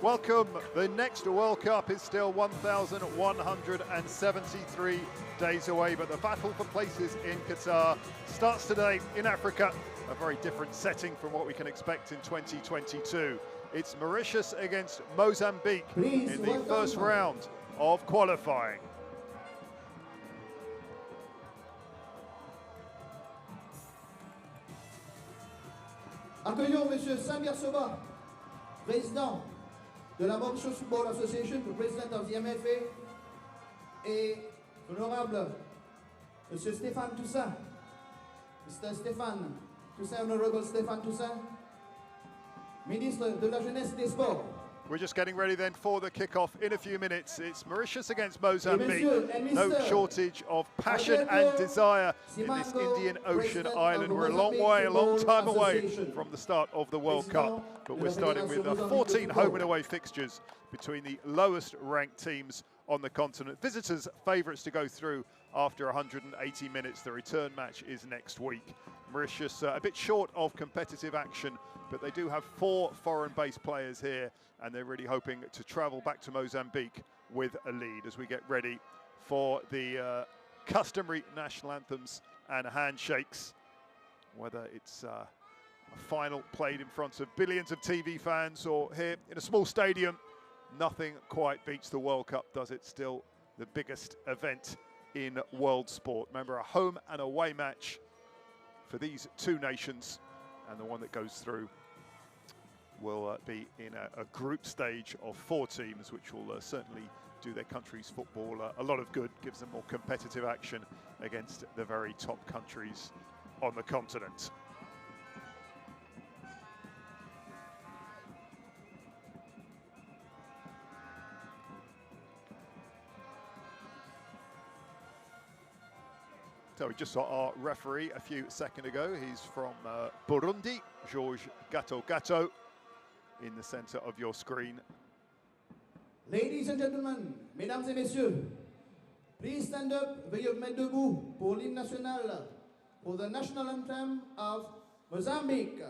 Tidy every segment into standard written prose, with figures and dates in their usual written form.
Welcome. The next World Cup is still 1,173 days away, but the battle for places in Qatar starts today in Africa, a very different setting from what we can expect in 2022. It's Mauritius against Mozambique in the first round of qualifying. Accueillons M. Samir Soba, président de la Mauritius Football Association, le président of the MFA, et l'honorable M. Stéphane Toussaint, Mr. Stéphane Toussaint, Honorable Stéphane Toussaint, ministre de la Jeunesse et des Sports. We're just getting ready then for the kickoff in a few minutes. It's Mauritius against Mozambique. No shortage of passion and desire in this Indian Ocean island. We're a long time away from the start of the World Cup, but we're starting with 14 home and away fixtures between the lowest ranked teams on the continent. Visitors favourites to go through after 180 minutes. The return match is next week. Mauritius a bit short of competitive action, but they do have 4 foreign-based players here, and they're really hoping to travel back to Mozambique with a lead as we get ready for the customary national anthems and handshakes. Whether it's a final played in front of billions of TV fans or here in a small stadium, nothing quite beats the World Cup, does it? Still the biggest event in world sport. Remember, a home and away match for these two nations, and the one that goes through will be in a group stage of 4 teams, which will certainly do their country's football a lot of good, gives them more competitive action against the very top countries on the continent. So we just saw our referee a few seconds ago. He's from Burundi, Georges Gato in the center of your screen. Ladies and gentlemen, mesdames et messieurs, please stand up, veuillez vous mettre debout pour l'hymne national, for the national anthem of Mozambique.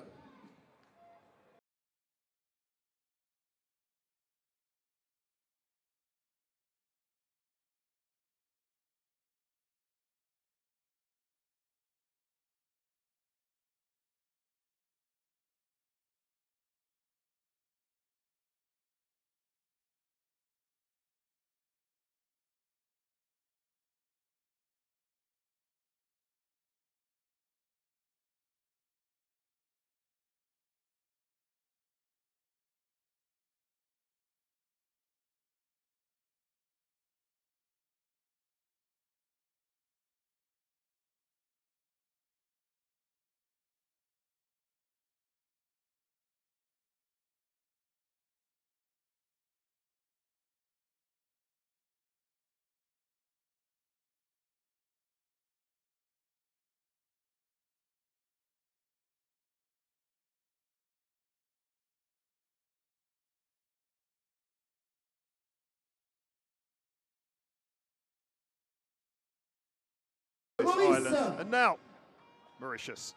Island. And now, Mauritius.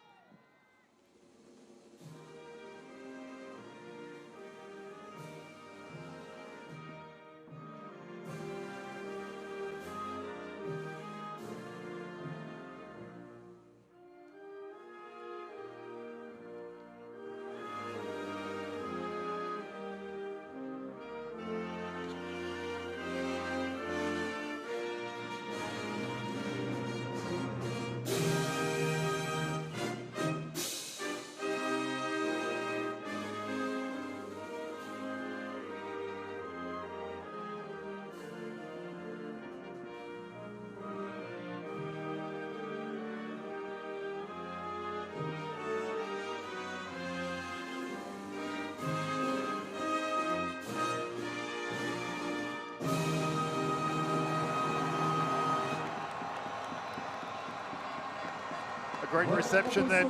Great reception then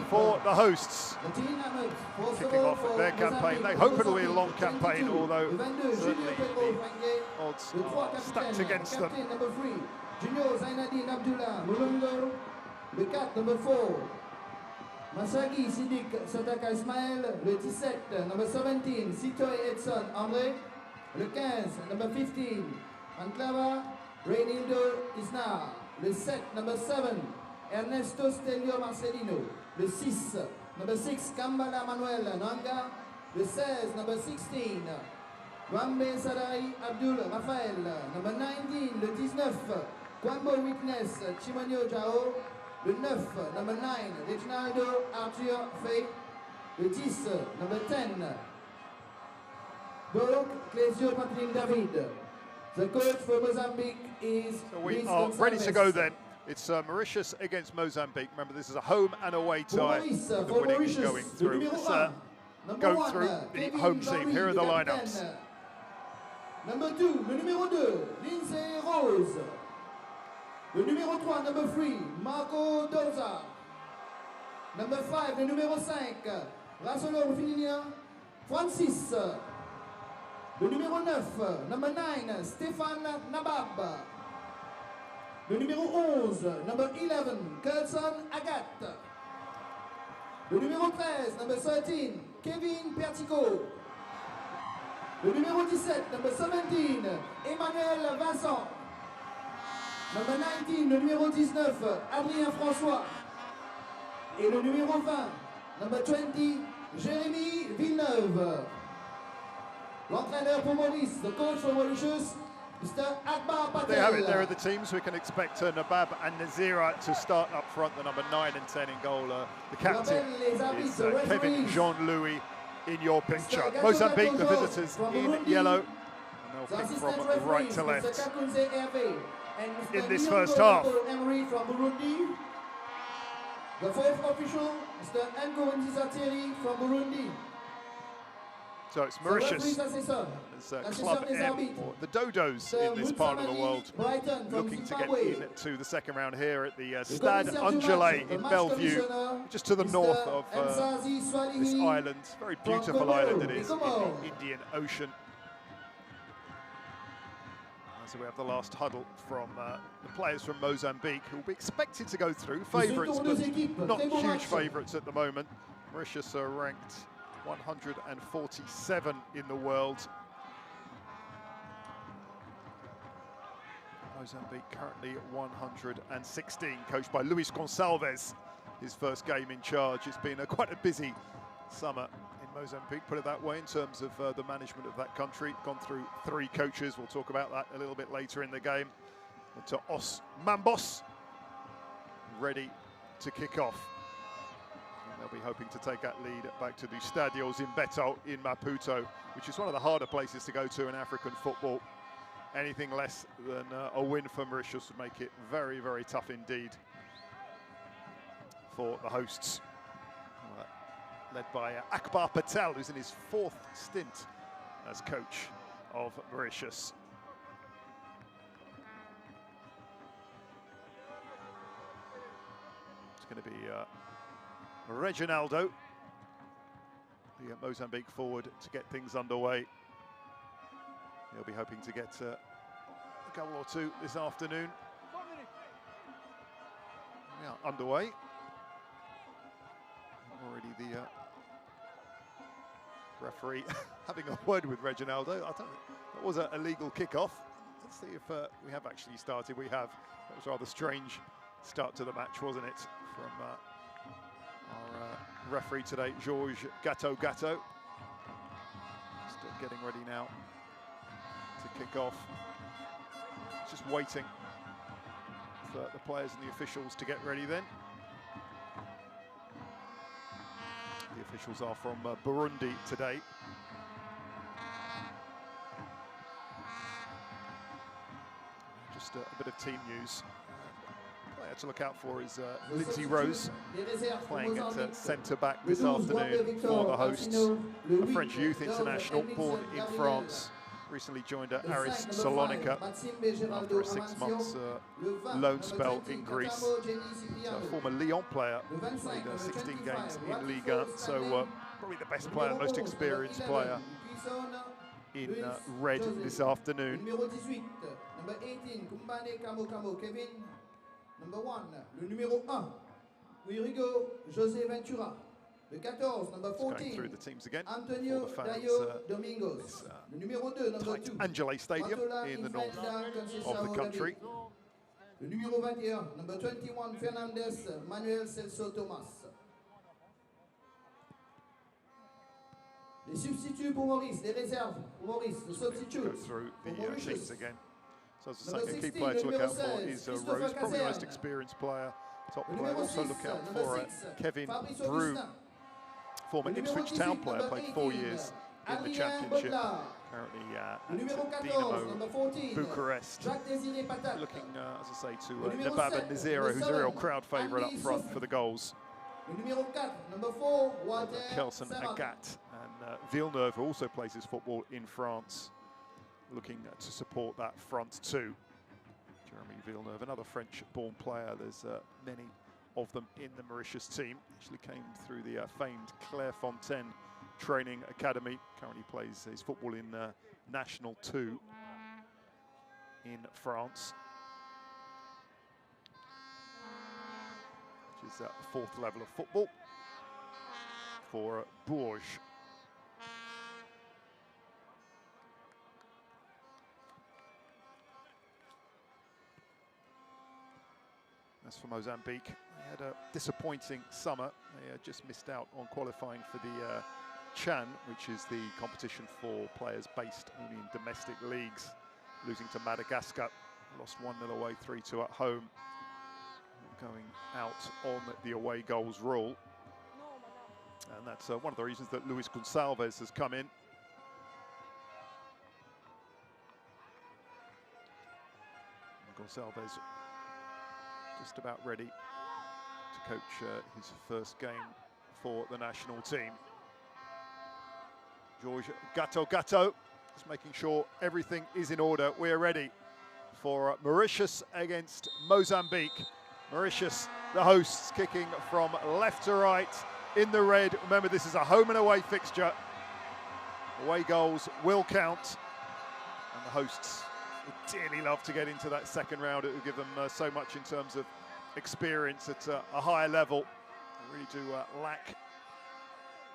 for the hosts, kicking off their campaign. They hope it'll be a long campaign, although certainly the odds are stacked against them. Masagi Sidik Sotaka Ismaël, le 17, number 17, Sitoy Edson André, le 15, number 15, Anclava Reynildo Isna, le 7, number 7, Ernesto Stelio Marcelino, le 6, number 6, Kambala Manuel Nanga, le 16, number 16, Wambe Sadai Abdul Rafael, number 19, le 19, Kwambo Witness Chimonio Jao, le 9, number 9, Reginaldo Arthur Fay, le 10, number 10, Borok Clesio Patrick David. The coach for Mozambique is... So we are ready to go then. It's Mauritius against Mozambique. Remember, this is a home and away tie. The winning is going through. Let's go through the home team. Here are the lineups. Number 2, le numéro 2, Lindsay Rose. Le numéro 3, number 3, Marco Doza. Number 5, le numéro 5, Rasolo Finilien Francis. Le numéro 9, number 9, Stéphane Nabab. Le numéro 11, number 11, Curson Agathe. Le numéro 13, number 13, Kevin Pertico. Le numéro 17, number 17, Emmanuel Vincent. Number 19, le numéro 19, Adrien François. Et le numéro 20, number 20, Jérémy Villeneuve. L'entraîneur pour Maurice, the coach for Mauritius, Mr. Akbar Patel. They have it, there are the teams. We can expect Nabab and Nazira to start up front, the number 9 and 10 in goal. The captain is Kevin Jean-Louis in your picture. Mozambique, the visitors, in yellow. And they'll pick from right to left in this first half. The fourth official, Mr. Nkowenziza Thierry from Burundi. So it's Mauritius, as Club M, or the Dodos in this part of the world, looking to get into the second round here at the Stade Angelé in Bellevue, just to the north of this island. Very beautiful island it is in the Indian Ocean. So we have the last huddle from the players from Mozambique, who will be expected to go through. Favourites, but not huge favourites at the moment. Mauritius are ranked 147 in the world. Mozambique currently 116, coached by Luis Gonçalves. His first game in charge. It's been quite a busy summer in Mozambique, put it that way, in terms of the management of that country. Gone through 3 coaches. We'll talk about that a little bit later in the game. To Os Mambos, ready to kick off. They'll be hoping to take that lead back to the Stadios in Beto in Maputo, which is one of the harder places to go to in African football. Anything less than a win for Mauritius would make it very, very tough indeed for the hosts. Led by Akbar Patel, who's in his 4th stint as coach of Mauritius. It's going to be Reginaldo, the Mozambique forward, to get things underway. He'll be hoping to get a goal or 2 this afternoon. Yeah, underway. Already the referee having a word with Reginaldo. I don't know, that was a legal kickoff. Let's see if we have actually started. We have. That was a rather strange start to the match, wasn't it, from our referee today, Georges Gatto. Just getting ready now to kick off. Just waiting for the players and the officials to get ready then. The officials are from Burundi today. Just a bit of team news. Player to look out for is Lindsay Rose, playing at centre-back this afternoon for the hosts. A French youth international, born in France. Recently joined Aris Salonika after a 6 months loan spell in Greece. So a former Lyon player, played 16 games in Ligue 1, so probably the best player, most experienced player in red this afternoon. Number 18, Kumbane Kamo Kamo Kevin. Number 1, le numéro 1, Urigo José Ventura. Le 14, number 14, through the teams again Antonio for the fans, Dayo Domingos. Le numéro 2, number 2, Angele Stadium in the north of the country. Le numéro 21, number 21, Fernandez Manuel Celso Thomas. Les substituts pour Maurice, les réserves pour Maurice, the substitutes. Through for the Mauritius. teams again. So as I Number say, a key 16, player to look out for 16, is Christopher Rose, probably the most Caserne. experienced player, top Le player. numéro Also 6, look out number for 6, Kevin Fabrice Brew, Augustin. former Le numéro Ipswich 18, Town player, number played 4 18, years in the Adrien championship. Bodlar. Currently Le at numéro 14, Dinamo number 14, Bucharest. Jacques Désiré Patak. Looking, as I say, to Le numéro Nababa 7, Nizira, who's a real crowd favourite up Andy front Souf. for the goals. Le numéro 4, number 4, Walter Kelson Samat. Agat and Villeneuve, who also plays his football in France, looking to support that front too. Jeremy Villeneuve, another French-born player. There's many of them in the Mauritius team. Actually came through the famed Clairefontaine training academy. Currently plays his football in National 2 in France, which is the 4th level of football for Bourges. As for Mozambique, they had a disappointing summer. They just missed out on qualifying for the Chan, which is the competition for players based only in domestic leagues, losing to Madagascar. Lost 1-0 away, 3-2 at home. Going out on the away goals rule. And that's one of the reasons that Luis Gonçalves has come in. Gonçalves just about ready to coach his first game for the national team. George Gatto just making sure everything is in order. We're ready for Mauritius against Mozambique. Mauritius, the hosts, kicking from left to right in the red. Remember, this is a home and away fixture. Away goals will count, and the hosts would dearly love to get into that second round. It would give them so much in terms of experience at a higher level. They really do lack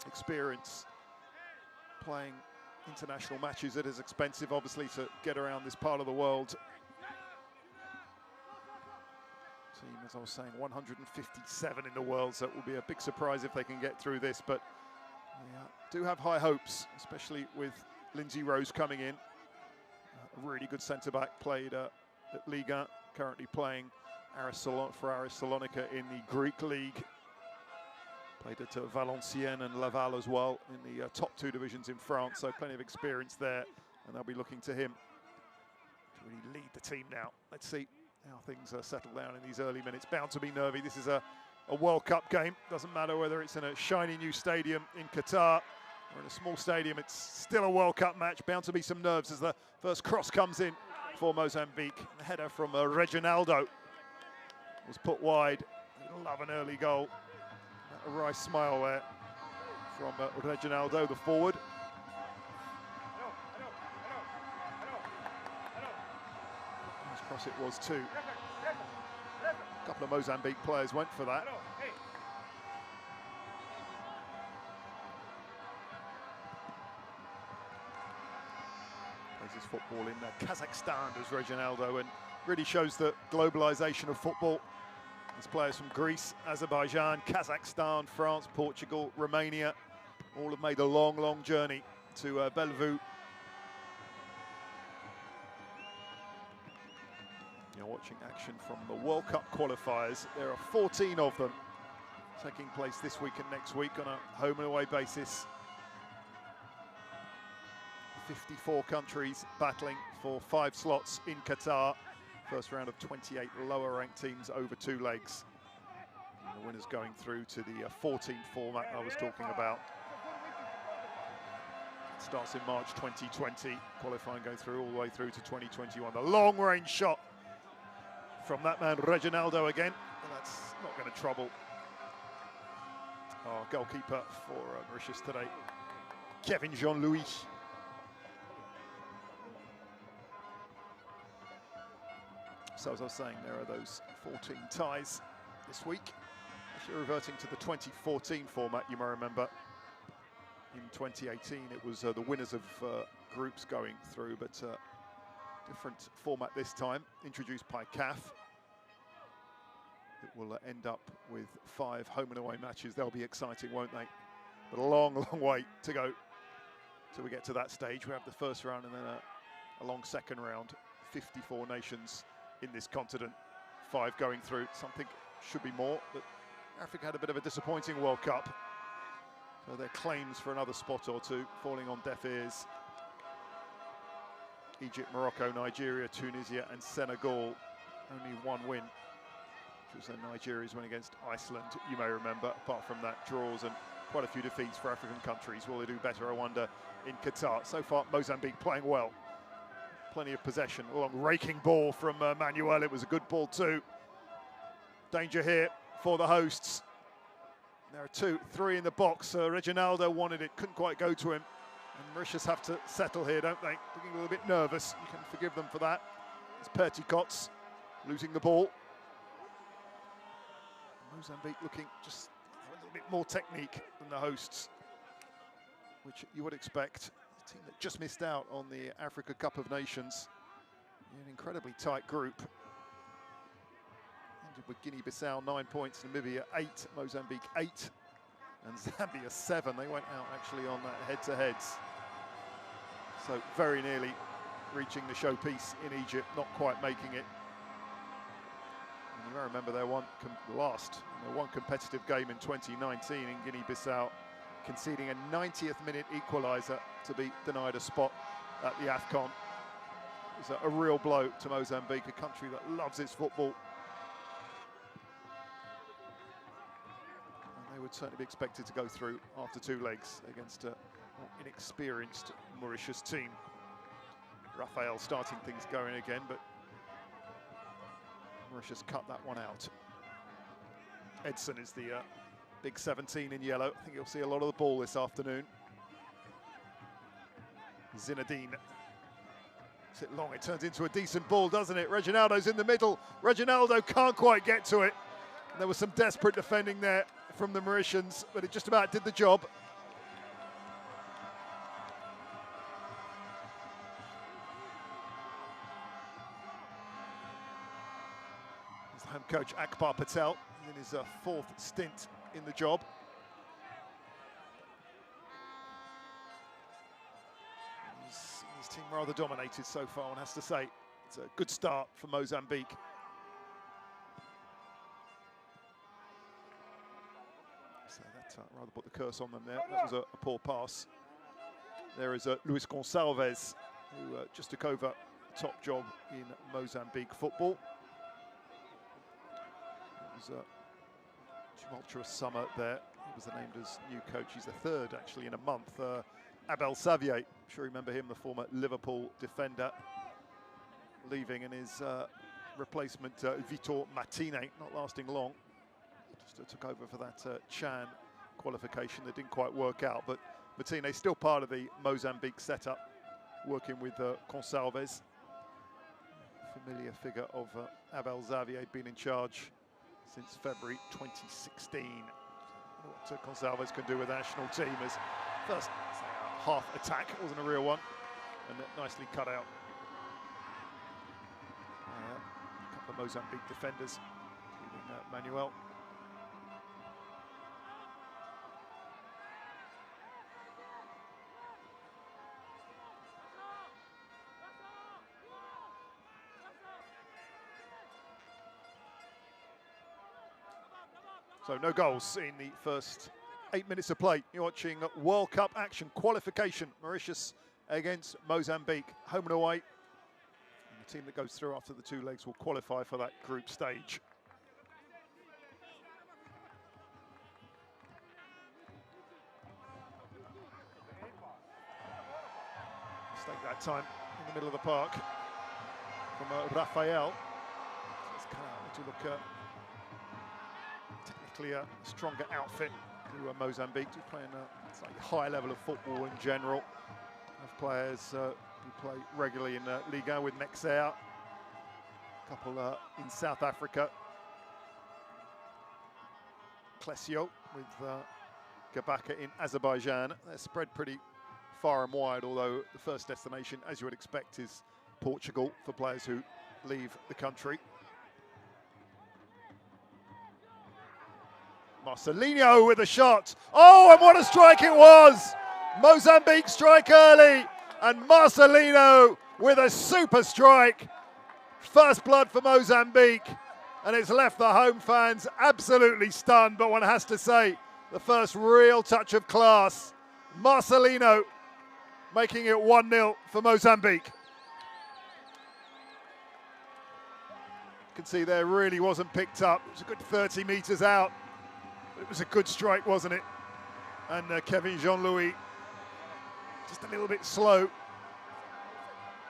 experience playing international matches. It is expensive, obviously, to get around this part of the world. Team, as I was saying, 157 in the world, so it will be a big surprise if they can get through this, but they do have high hopes, especially with Lindsay Rose coming in. A really good centre-back, played at Liga, currently playing for Aris Salonika in the Greek league. Played at Valenciennes and Laval as well in the top 2 divisions in France, so plenty of experience there, and they'll be looking to him to really lead the team now. Let's see how things settle down in these early minutes. Bound to be nervy. This is a World Cup game. Doesn't matter whether it's in a shiny new stadium in Qatar or in a small stadium, it's still a World Cup match. Bound to be some nerves as the first cross comes in for Mozambique. The header from Reginaldo was put wide. Love an early goal. A wry smile there from Reginaldo, the forward. Nice cross it was too. A couple of Mozambique players went for that. Plays his football in Kazakhstan, does Reginaldo, and really shows the globalization of football. There's players from Greece, Azerbaijan, Kazakhstan, France, Portugal, Romania, all have made a long, long journey to Bellevue. You're watching action from the World Cup qualifiers. There are 14 of them taking place this week and next week on a home and away basis. 54 countries battling for 5 slots in Qatar. First round of 28 lower-ranked teams over 2 legs. And the winners going through to the 14 format I was talking about. It starts in March 2020, qualifying going through all the way through to 2021. The long-range shot from that man, Reginaldo again. And that's not going to trouble our goalkeeper for Mauritius today, Kevin Jean-Louis. So as I was saying, there are those 14 ties this week. Actually reverting to the 2014 format, you may remember. In 2018, it was the winners of groups going through, but different format this time, introduced by CAF. It will end up with 5 home and away matches. They'll be exciting, won't they? But a long, long way to go till we get to that stage. We have the first round and then a long second round. 54 nations in this continent, 5 going through. Something should be more, but Africa had a bit of a disappointing World Cup. So their claims for another spot or two falling on deaf ears. Egypt, Morocco, Nigeria, Tunisia and Senegal. Only one win, which was Nigeria's win against Iceland, you may remember. Apart from that, draws and quite a few defeats for African countries. Will they do better, I wonder, in Qatar? So far, Mozambique playing well. Plenty of possession. A long raking ball from Manuel. It was a good ball too. Danger here for the hosts. There are 2, 3 in the box. Reginaldo wanted it, couldn't quite go to him. And Mauritius have to settle here, don't they? Looking a little bit nervous. You can forgive them for that. It's Perticots losing the ball. Mozambique looking just a little bit more technique than the hosts, which you would expect. A team that just missed out on the Africa Cup of Nations in an incredibly tight group. Ended with Guinea-Bissau 9 points, Namibia 8, Mozambique 8, and Zambia 7. They went out actually on head-to-heads. So very nearly reaching the showpiece in Egypt, not quite making it. And you may remember their one competitive game in 2019 in Guinea-Bissau, conceding a 90th minute equaliser to be denied a spot at the AFCON. It was a real blow to Mozambique, a country that loves its football. And they would certainly be expected to go through after 2 legs against a more inexperienced Mauritius team. Raphael starting things going again, but Mauritius cut that one out. Edson is the big 17 in yellow. I think you'll see a lot of the ball this afternoon. Zinedine. Is it long? It turns into a decent ball, doesn't it? Reginaldo's in the middle. Reginaldo can't quite get to it. And there was some desperate defending there from the Mauritians, but it just about did the job. Home coach Akbar Patel in his 4th stint in the job. He's seen his team rather dominated so far, one has to say. It's a good start for Mozambique. So that rather put the curse on them there. That was a poor pass. There is Luis Gonçalves, who just took over the top job in Mozambique football. It was a tumultuous summer there. He was named as new coach. He's the 3rd actually in a month. Abel Xavier, I'm sure you remember him, the former Liverpool defender, leaving, and his replacement Vitor Martínez, not lasting long. Just took over for that Chan qualification that didn't quite work out, but Martínez still part of the Mozambique setup, working with Gonçalves. Familiar figure of Abel Xavier, been in charge since February 2016. What Gonçalves can do with the national team is first half attack, it wasn't a real one, and nicely cut out. A couple of Mozambique defenders, including Manuel. So no goals in the first 8 minutes of play. You're watching World Cup action, qualification. Mauritius against Mozambique, home and away. And the team that goes through after the 2 legs will qualify for that group stage. Mistake that time in the middle of the park from Raphael. It's kind of to look technically a stronger outfit to Mozambique, to playing a slightly higher level of football in general. Have players who play regularly in Liga with Nexair, a couple in South Africa. Klesio with Gabaka in Azerbaijan. They're spread pretty far and wide, although the first destination, as you would expect, is Portugal for players who leave the country. Marcelinho with a shot. Oh, and what a strike it was! Mozambique strike early, and Marcelinho with a super strike. First blood for Mozambique, and it's left the home fans absolutely stunned, but one has to say, the first real touch of class. Marcelinho making it 1-0 for Mozambique. You can see there really wasn't picked up. It was a good 30 metres out. It was a good strike, wasn't it? And Kevin Jean-Louis just a little bit slow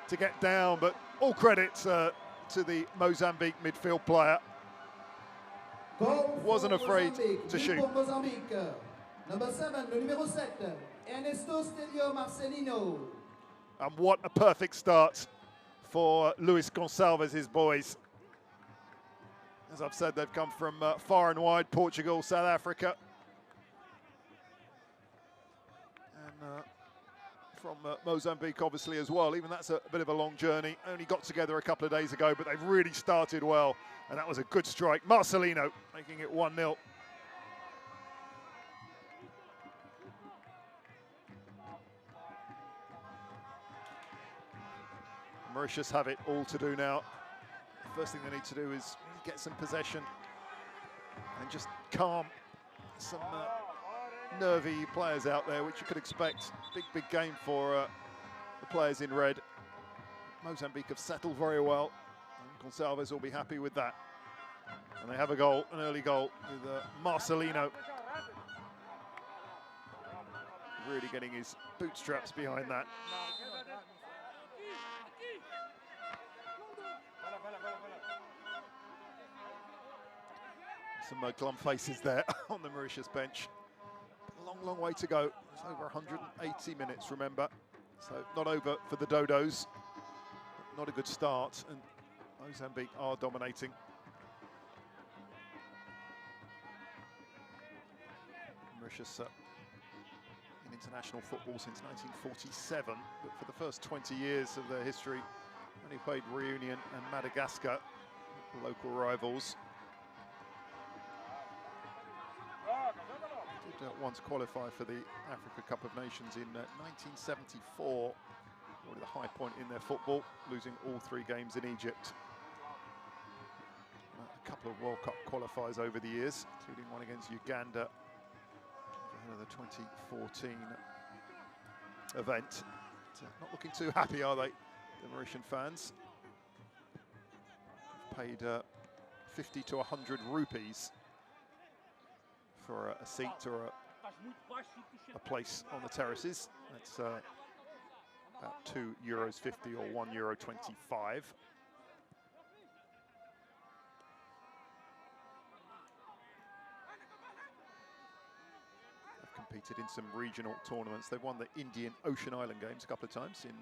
to get down, but all credit to the Mozambique midfield player. Wasn't afraid to shoot. Number 7, le numéro 7, Ernesto Stelio Marcelino. And what a perfect start for Luis Gonçalves' boys. As I've said, they've come from far and wide, Portugal, South Africa. And from Mozambique, obviously, as well. Even that's a bit of a long journey. Only got together a couple of days ago, but they've really started well. And that was a good strike. Marcelino making it 1-0. Mauritius have it all to do now. The first thing they need to do is get some possession and just calm some nervy players out there, which you could expect. Big game for the players in red. Mozambique have settled very well, and Gonçalves will be happy with that. And they have a goal, an early goal, with Marcelino really getting his bootstraps behind that. Some glum faces there on the Mauritius bench. Long way to go. It's over 180 minutes, remember. So not over for the Dodos. Not a good start, and Mozambique are dominating. Mauritius in international football since 1947, but for the first 20 years of their history, only played Reunion and Madagascar, local rivals. Did once qualify for the Africa Cup of Nations in 1974, probably the high point in their football, losing all 3 games in Egypt. A couple of World Cup qualifiers over the years, including one against Uganda ahead of the 2014 event. Not looking too happy, are they, the Mauritian fans? Paid 50 to 100 rupees for a seat or a place on the terraces. That's about €2.50 or €1.25. They've competed in some regional tournaments. They've won the Indian Ocean Island Games a couple of times in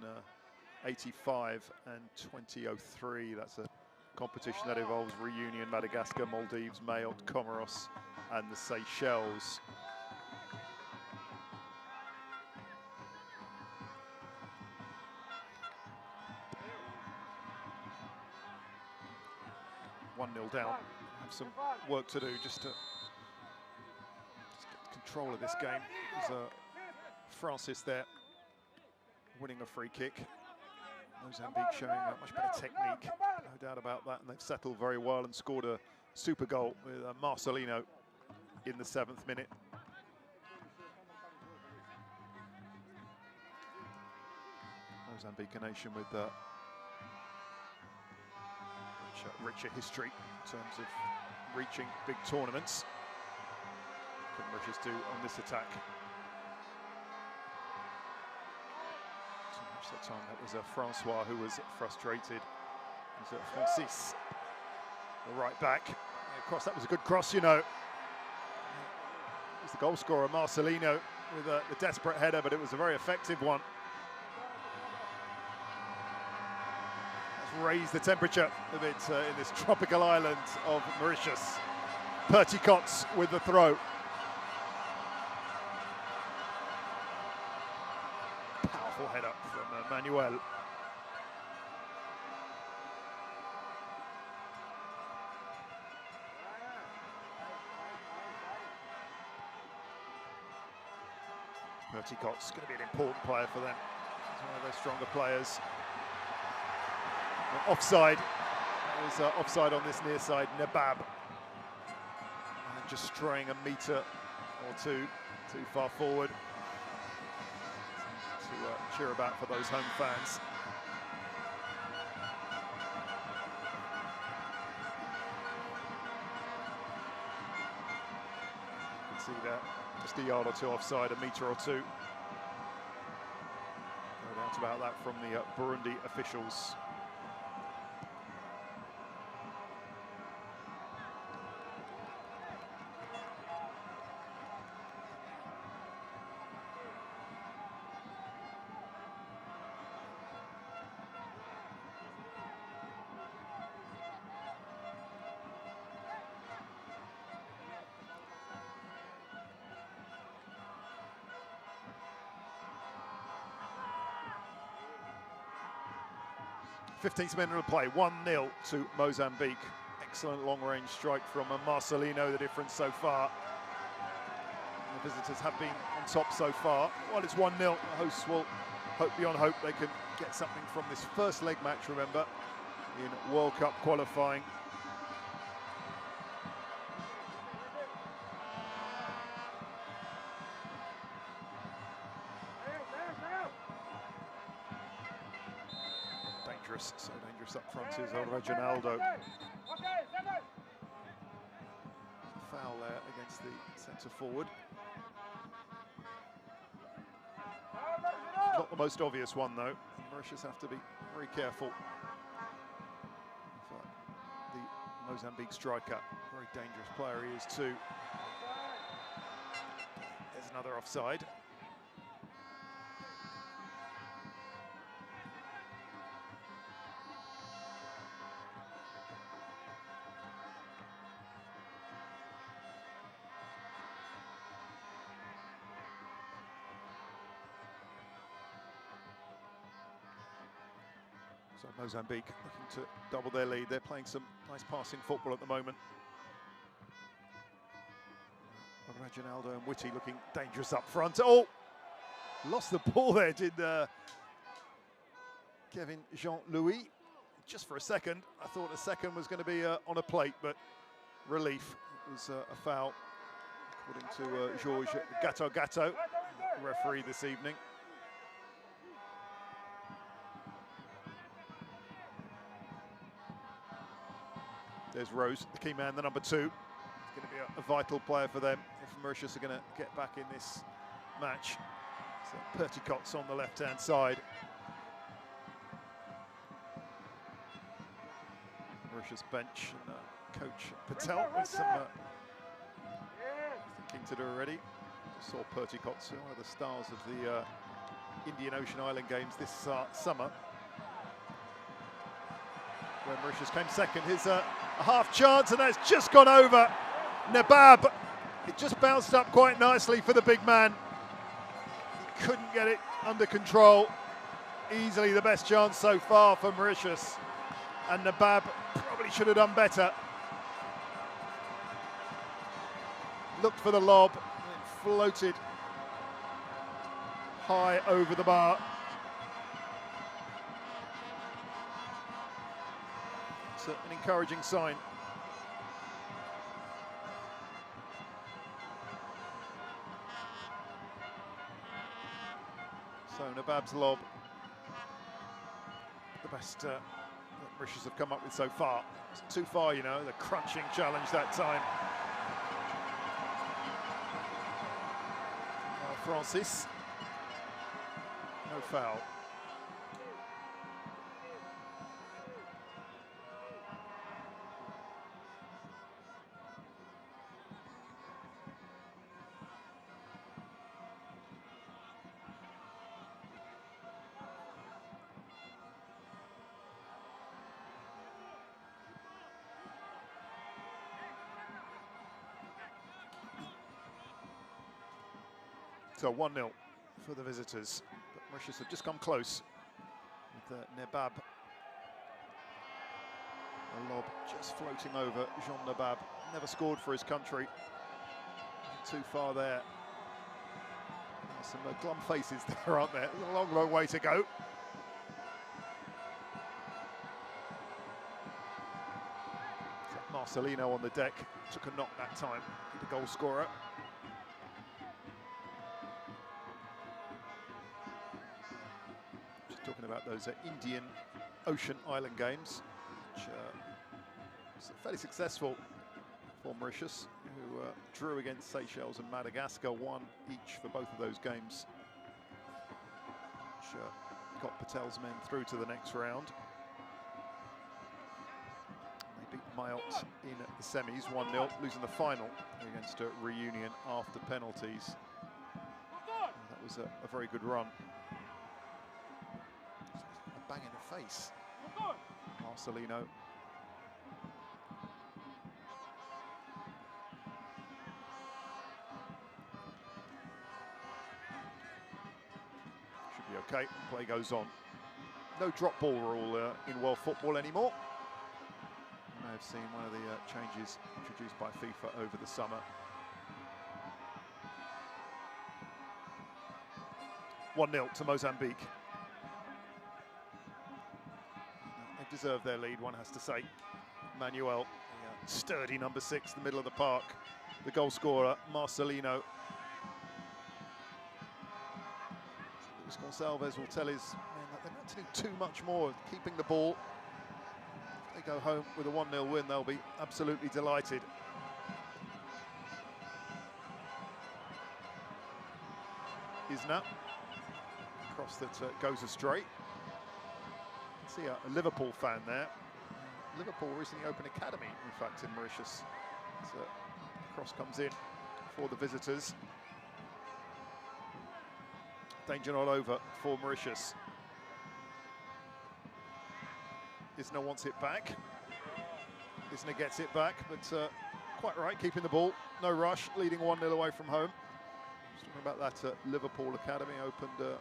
'85 and 2003. That's a competition that involves Reunion, Madagascar, Maldives, Mayotte, Comoros, and the Seychelles. (1-0) down. Have some work to do just to get control of this game. There's Francis there winning a free kick. Mozambique showing much better technique, no doubt about that, and they've settled very well and scored a super goal with Marcelino in the 7th minute. Mozambique, a nation with richer history in terms of reaching big tournaments. What can Mauritius do on this attack? That time that was Francois who was frustrated. It was Francis, the right back. Cross, that was a good cross, you know. It was the goal scorer, Marcelino, with the desperate header, but it was a very effective one. Let's raise the temperature a bit in this tropical island of Mauritius. Perticots with the throw. Powerful head up from Manuel. Perticot's going to be an important player for them. He's one of their stronger players. And offside. There's offside on this near side. Nabab. And just straying a metre or two too far forward to cheer about for those home fans. You can see that. Just a yard or two offside, a metre or two. No doubt about that from the Burundi officials. Fifteenth minute of play, 1-0 to Mozambique. Excellent long-range strike from Marcelino, the difference so far. The visitors have been on top so far. While it's 1-0, the hosts will hope beyond hope they can get something from this first leg match, remember, in World Cup qualifying. So dangerous up front is Reginaldo. Foul there against the centre forward. Not the most obvious one though. Mauritius have to be very careful. The Mozambique striker, very dangerous player he is too. There's another offside. So Mozambique looking to double their lead. They're playing some nice passing football at the moment. Reginaldo and Whitty looking dangerous up front. Oh, lost the ball there, did Kevin Jean-Louis. Just for a second, I thought a second was going to be on a plate, but relief. It was a foul, according to Georges Gatto, referee this evening. There's Rose, the key man, the number 2. He's going to be a vital player for them if Mauritius are going to get back in this match. So Perticot's on the left-hand side. Mauritius bench and coach Patel with some thinking to do already. Just saw Perticot's one of the stars of the Indian Ocean Island Games this summer. Where Mauritius came second. Here's a half chance, and that's just gone over. Nabab, it just bounced up quite nicely for the big man. He couldn't get it under control. Easily the best chance so far for Mauritius. And Nabab probably should have done better. Looked for the lob, and it floated high over the bar. An encouraging sign. So Nabab's lob, the best that Mauritius have come up with so far. It's too far, you know, the crunching challenge that time. Francis, no foul. So 1-0 for the visitors. But Mauritius have just come close with Nebab. A lob just floating over Jean Nebab. Never scored for his country. Too far there. Some glum faces there, aren't there? There's a long, long way to go. So Marcelino on the deck. Took a knock that time. The goal scorer. Just talking about those Indian Ocean Island games, which was fairly successful for Mauritius, who drew against Seychelles and Madagascar, won each for both of those games, which got Patel's men through to the next round. They beat Mayotte in the semis 1-0, losing the final against Reunion after penalties. And that was a very good run. A bang in the face, Marcelino. Okay, play goes on. No drop ball rule in world football anymore. You may have seen one of the changes introduced by FIFA over the summer. 1-0 to Mozambique. They deserve their lead, one has to say. Manuel, the sturdy number 6, the middle of the park. The goal scorer, Marcelino. Gonçalves will tell his men that they're not to do too much more, keeping the ball. If they go home with a 1-0 win, they'll be absolutely delighted. Isna, cross that goes astray. See a Liverpool fan there. Liverpool recently opened academy, in fact, in Mauritius. So cross comes in for the visitors. Danger not over for Mauritius. Isna wants it back. Isna gets it back, but quite right, keeping the ball. No rush, leading 1-0 away from home. Just talking about that Liverpool Academy, opened early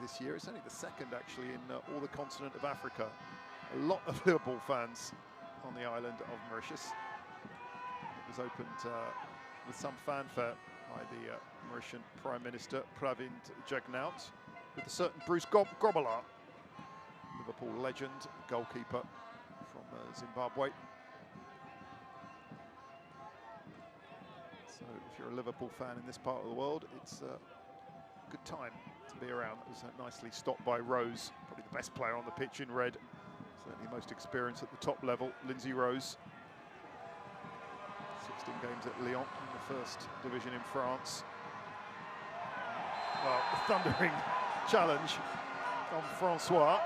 this year. It's only the second, actually, in all the continent of Africa. A lot of Liverpool fans on the island of Mauritius. It was opened with some fanfare by the Mauritian Prime Minister Pravind Jugnauth, with a certain Bruce Grobbelaar, Liverpool legend, goalkeeper from Zimbabwe. So if you're a Liverpool fan in this part of the world, it's a good time to be around. It was nicely stopped by Rose, probably the best player on the pitch in red, certainly most experienced at the top level, Lindsay Rose. 16 games at Lyon in the first division in France. Well, the thundering challenge on Francois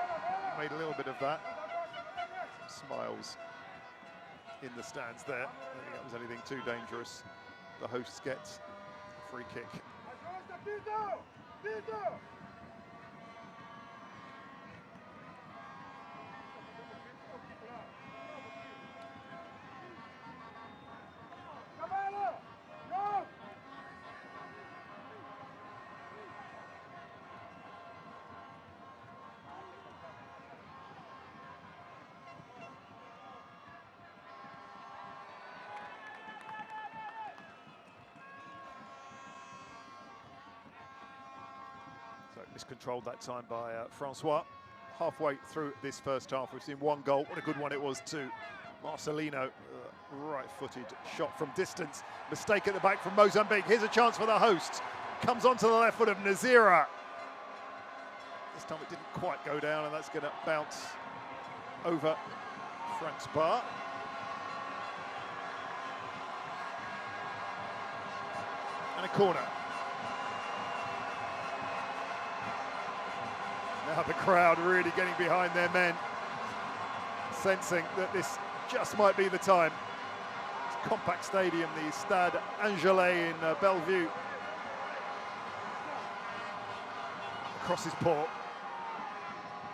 made a little bit of that. Some smiles in the stands there. I don't think that was anything too dangerous. The hosts get a free kick. Miscontrolled that time by Francois. Halfway through this first half, we've seen one goal. What a good one it was too. Marcelino, right-footed shot from distance. Mistake at the back from Mozambique. Here's a chance for the hosts. Comes onto the left foot of Nazira. This time it didn't quite go down, and that's going to bounce over Frank's bar. And a corner. Now the crowd really getting behind their men, sensing that this just might be the time. It's compact stadium, the Stade Angelais in Bellevue. Across his port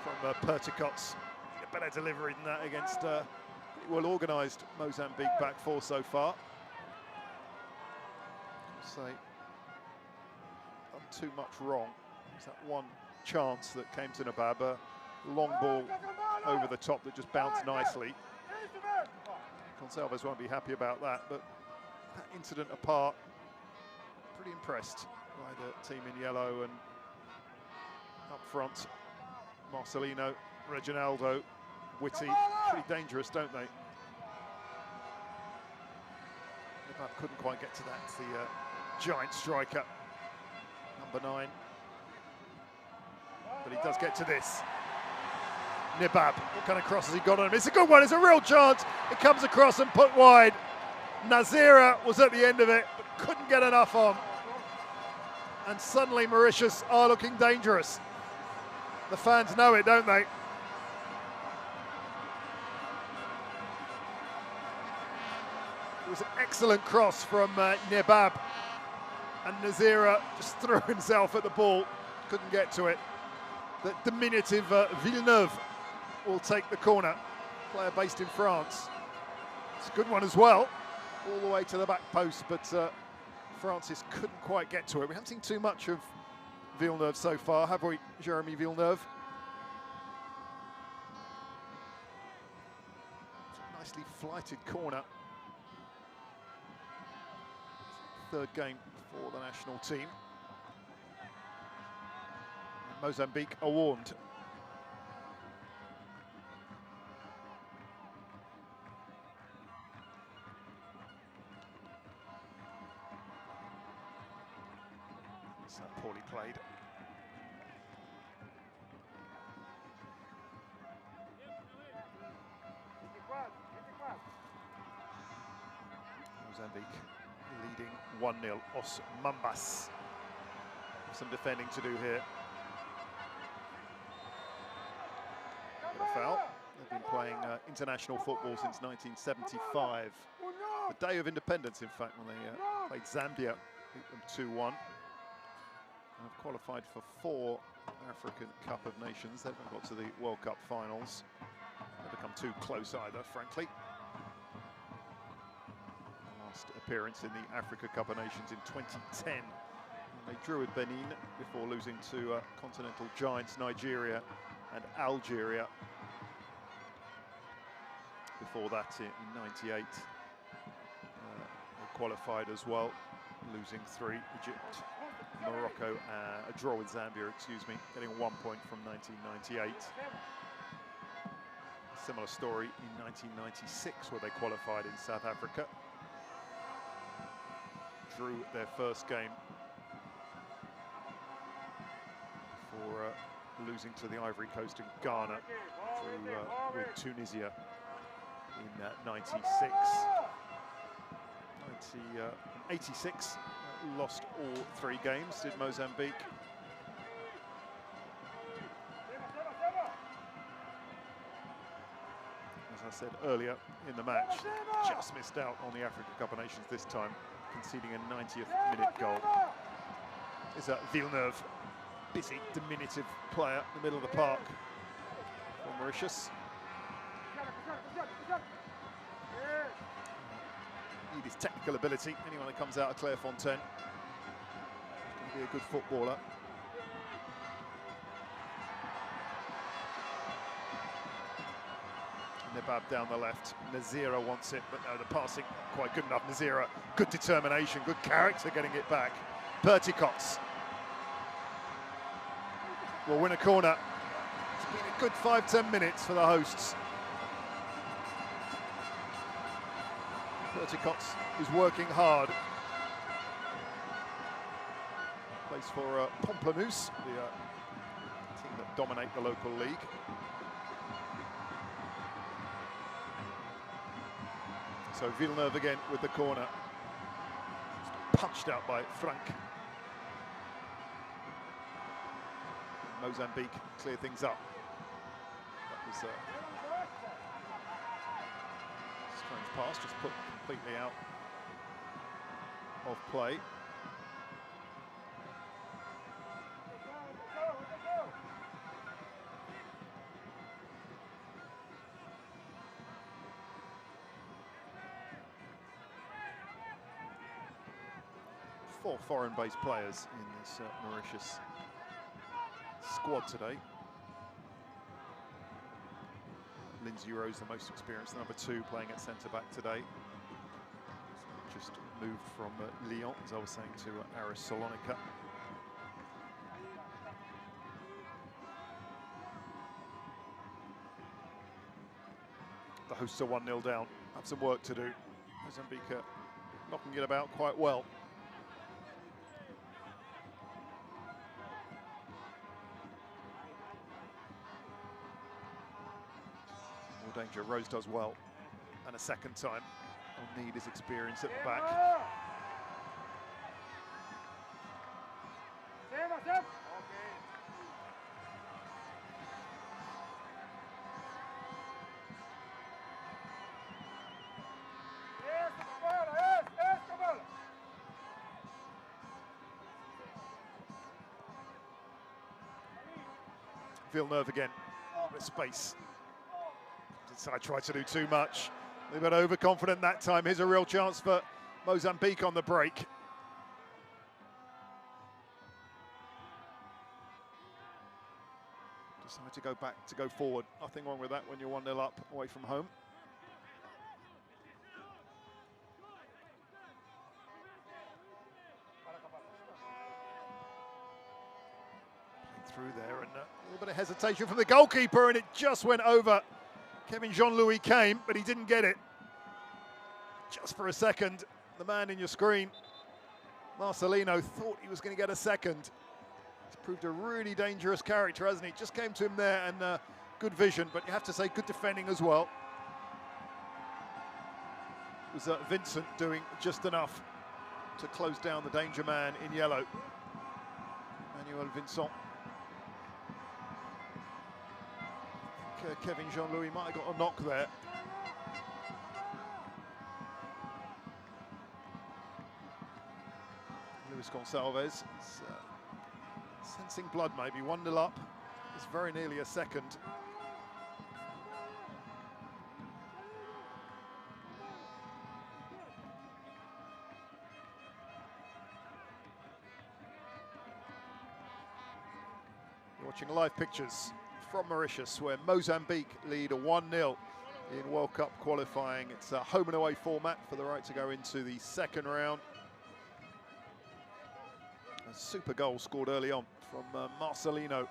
from Perticots. A better delivery than that against pretty well organised Mozambique back four so far. Say done too much wrong. There's that one chance that came to Nabab, a long ball over the top that just bounced nicely. Gonçalves won't be happy about that, but that incident apart, pretty impressed by the team in yellow. And up front, Marcelino, Reginaldo, Witty, pretty dangerous, don't they? Nabab couldn't quite get to that. The giant striker, number 9. But he does get to this. Nabab, what kind of cross has he got on him? It's a good one, it's a real chance. It comes across and put wide. Nazira was at the end of it, but couldn't get enough on. And suddenly Mauritius are looking dangerous. The fans know it, don't they? It was an excellent cross from Nabab. And Nazira just threw himself at the ball, couldn't get to it. The diminutive Villeneuve will take the corner, player based in France. It's a good one as well, all the way to the back post, but Francis couldn't quite get to it. We haven't seen too much of Villeneuve so far, have we, Jeremy Villeneuve? Nicely flighted corner. Third game for the national team. Mozambique are warned. It's poorly played. Mozambique leading 1-0. Os Mambas. Some defending to do here. Foul. They've been playing international football since 1975. The day of independence, in fact, when they played Zambia, beat them 2-1. And have qualified for 4 African Cup of Nations. They've not got to the World Cup finals. They've become too close either, frankly. Last appearance in the Africa Cup of Nations in 2010. They drew with Benin before losing to continental giants Nigeria and Algeria. Before that, in '98, they qualified as well, losing 3. Egypt, Morocco, a draw with Zambia, excuse me, getting 1 point from 1998. Similar story in 1996, where they qualified in South Africa. Drew their first game before losing to the Ivory Coast and Ghana. Drew with Tunisia in 96. 86, lost all 3 games, did Mozambique. As I said earlier in the match, just missed out on the Africa Cup of Nations this time, conceding a 90th minute goal. Is Villeneuve, busy, diminutive player in the middle of the park for Mauritius. Need his technical ability. Anyone that comes out of Clairefontaine is going to be a good footballer. Nabab down the left. Nazira wants it, but no, the passing not quite good enough. Nazira, good determination, good character getting it back. Perticots will win a corner. It's been a good 5-10 minutes for the hosts. Perticots is working hard. Plays for Pamplemousse, the team that dominate the local league. So Villeneuve again with the corner. Punched out by Frank. Mozambique clear things up. That was strange pass, just put completely out of play. 4 foreign-based players in this Mauritius squad today. Lindsay Rose, the most experienced, number 2, playing at centre-back today. Just moved from Lyon, as I was saying, to Aris Salonika. The hosts are 1-0 down. Have some work to do. Mozambique knocking it about quite well. More danger. Rose does well. And a second time. He'll need his experience at the back. Villeneuve again, with space. I tried to do too much. They got overconfident that time. Here's a real chance for Mozambique on the break. Decide to go back, to go forward. Nothing wrong with that when you're 1-0 up away from home. Through there, and a little bit of hesitation from the goalkeeper, and it just went over. Kevin Jean-Louis came, but he didn't get it. Just for a second, the man in your screen, Marcelino, thought he was going to get a second. He's proved a really dangerous character, hasn't he? Just came to him there, and good vision, but you have to say good defending as well. It was Vincent doing just enough to close down the danger man in yellow. Manuel Vincent. Kevin Jean-Louis might have got a knock there. Luis Gonçalves is sensing blood maybe, 1-0 up. It's very nearly a second. You're watching live pictures from Mauritius, where Mozambique lead a 1-0 in World Cup qualifying. It's a home and away format for the right to go into the second round. A super goal scored early on from Marcelino.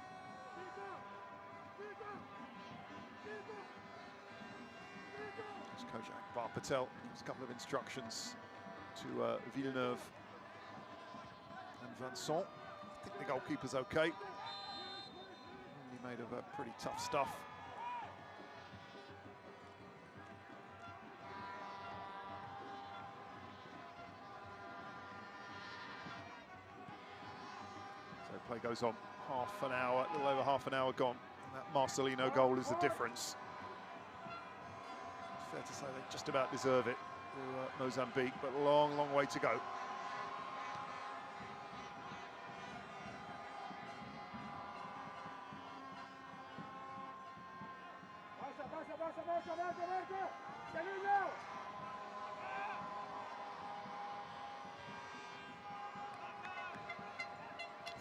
There's coach Akbar Patel gives a couple of instructions to Villeneuve and Vincent. I think the goalkeeper's okay. Made of pretty tough stuff. So play goes on, half an hour, a little over half an hour gone. And that Marcelino goal is the difference. Fair to say they just about deserve it to Mozambique, but a long, long way to go.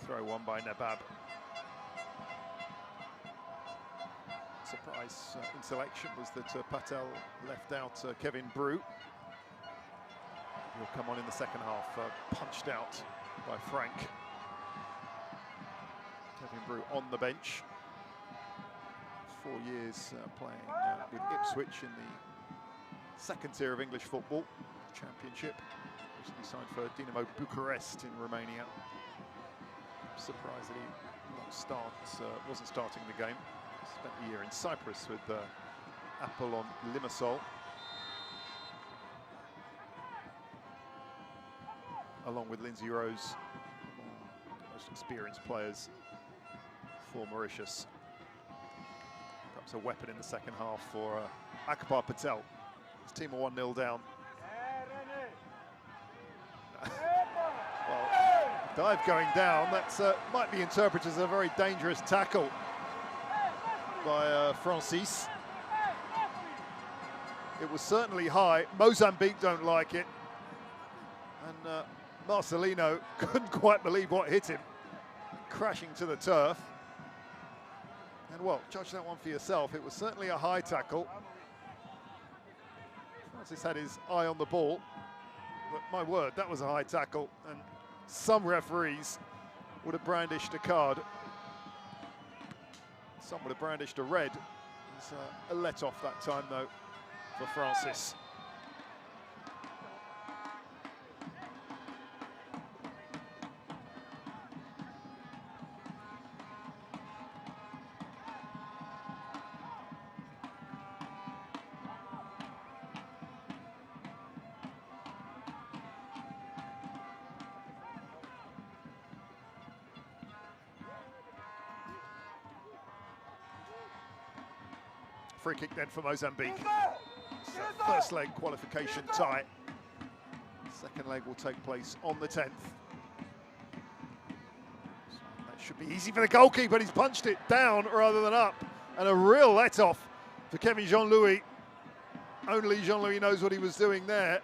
Throw one by Nabab. Surprise in selection was that Patel left out Kevin Brew. He'll come on in the second half, punched out by Frank. Kevin Brew on the bench. 4 years playing with Ipswich in the second tier of English football championship. Recently signed for Dinamo Bucharest in Romania. Surprised that he wasn't starting the game. Spent a year in Cyprus with Apollon Limassol. Along with Lindsay Rose, the most experienced players for Mauritius. Perhaps a weapon in the second half for Akbar Patel. His team are 1-0 down. Well, dive going down, that might be interpreted as a very dangerous tackle by Francis. It was certainly high. Mozambique don't like it. And Marcelino couldn't quite believe what hit him, crashing to the turf. And well, judge that one for yourself. It was certainly a high tackle. Francis had his eye on the ball, but my word, that was a high tackle, and some referees would have brandished a card. Some would have brandished a red. It's a let-off that time, though, for Francis. Free kick then for Mozambique. First leg qualification tie. Second leg will take place on the 10th. That should be easy for the goalkeeper. He's punched it down rather than up. And a real let-off for Kevin Jean-Louis. Only Jean-Louis knows what he was doing there.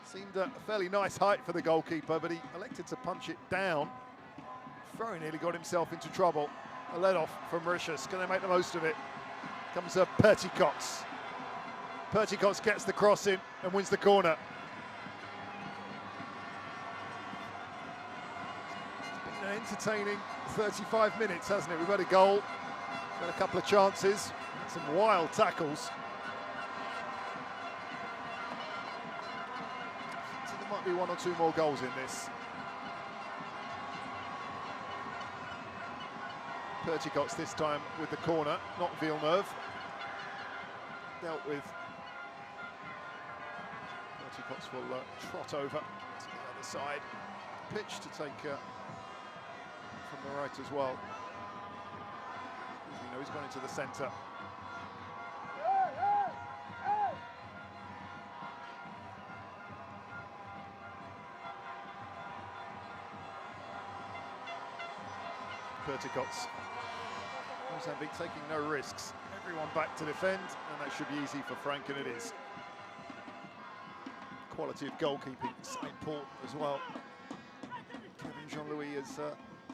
Seemed a fairly nice height for the goalkeeper, but he elected to punch it down. Very nearly got himself into trouble. A let-off from Mauritius. Can they make the most of it? Comes Perticots. Perticots gets the cross in and wins the corner. It's been an entertaining 35 minutes, hasn't it? We've had a goal, had a couple of chances, some wild tackles. So there might be one or two more goals in this. Perticots this time with the corner, not Villeneuve. Dealt with. Perticots will trot over to the other side. Pitch to take from the right as well. You know, he's gone into the centre. Perticots. Mozambique taking no risks. Everyone back to defend, and that should be easy for Frank, and it is. Quality of goalkeeping is so important as well. Kevin Jean-Louis has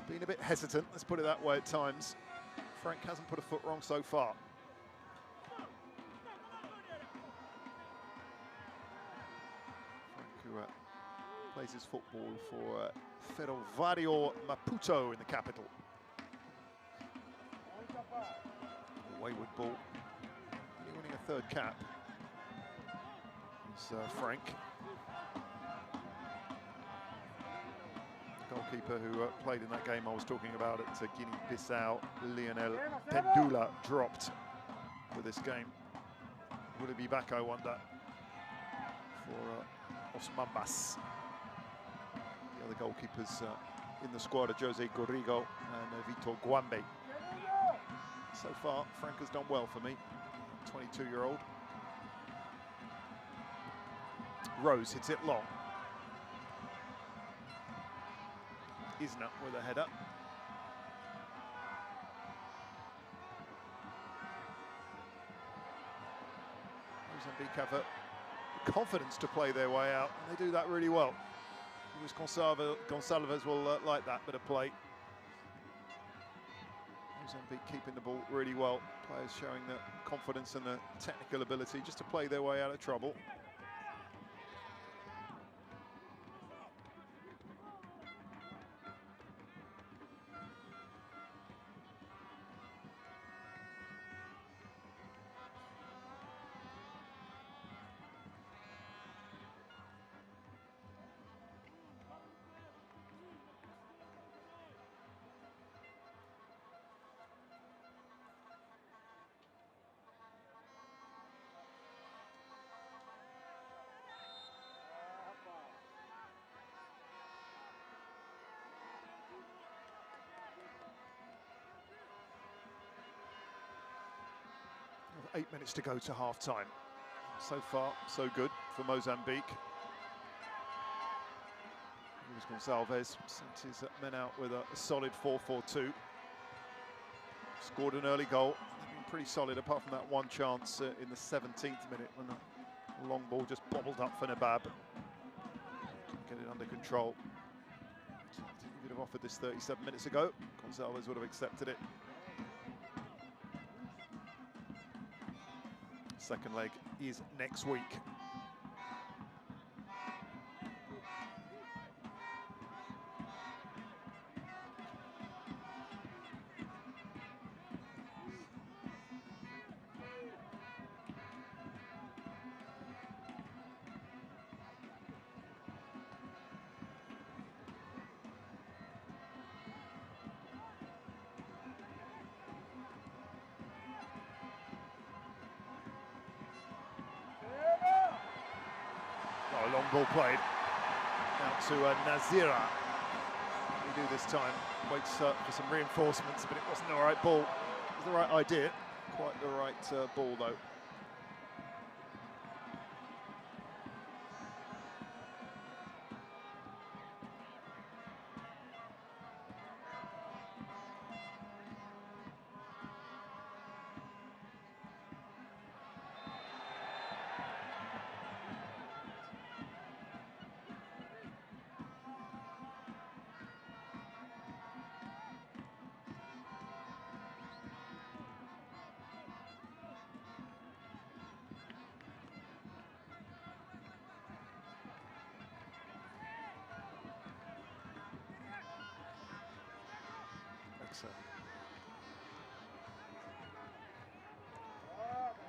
been a bit hesitant, let's put it that way at times. Frank hasn't put a foot wrong so far. Frank, who plays his football for Ferroviario Maputo in the capital. Wayward ball, winning a third cap. It's Frank, the goalkeeper who played in that game I was talking about at Guinea-Bissau. Lionel Pendula dropped for this game. Will he be back, I wonder, for Osmambas? The other goalkeepers in the squad are Jose Gorrigo and Vitor Guambe. So far, Frank has done well for me, 22-year-old. Rose hits it long. Isna with a header. Mozambique have a confidence to play their way out, and they do that really well. Luis Gonçalves will like that bit of play. Mozambique keeping the ball really well. Players showing the confidence and the technical ability just to play their way out of trouble. With 8 minutes to go to half-time. So far, so good for Mozambique. Luis Gonçalves sent his men out with a solid 4-4-2. Scored an early goal. They've been pretty solid, apart from that one chance in the 17th minute when the long ball just bobbled up for Nabab. get it under control. He would have offered this 37 minutes ago. Gonzalez would have accepted it. Second leg is next week. Oh, long ball played out to Nazira. We do this time, waits for some reinforcements, but it wasn't the right ball. It was the right idea, quite the right ball though.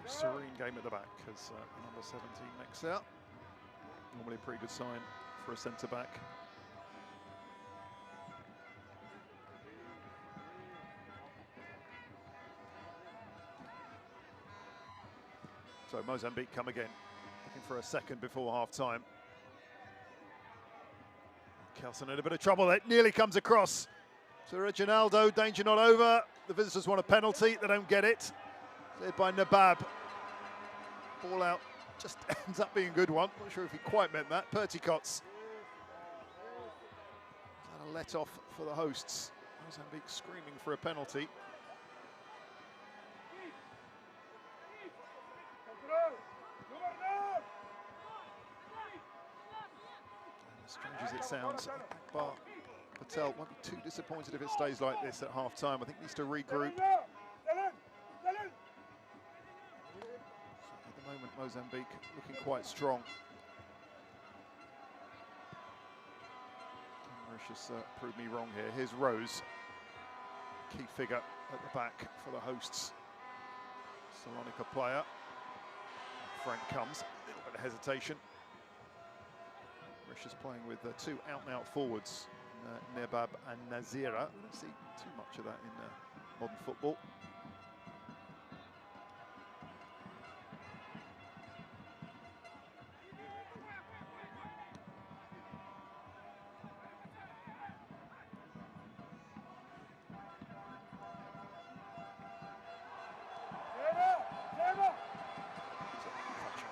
Serene game at the back as number 17 makes out. Normally a pretty good sign for a centre back. So Mozambique come again, looking for a second before half time. Kelson in a bit of trouble. It nearly comes across to Reginaldo. Danger not over. The visitors want a penalty. They don't get it. Cleared by Nabab. Ball out, just ends up being a good one. Not sure if he quite meant that. Perticots. And a let off for the hosts. Mozambique screaming for a penalty. And as strange as it sounds, Akbar Patel won't be too disappointed if it stays like this at half time. I think he needs to regroup. Moment, Mozambique looking quite strong. Mauritius proved me wrong here. Here's Rose, key figure at the back for the hosts. Salonika player. Frank comes, a little bit of hesitation. Mauritius playing with two out-and-out forwards, Nebab and Nazira. We don't see too much of that in modern football.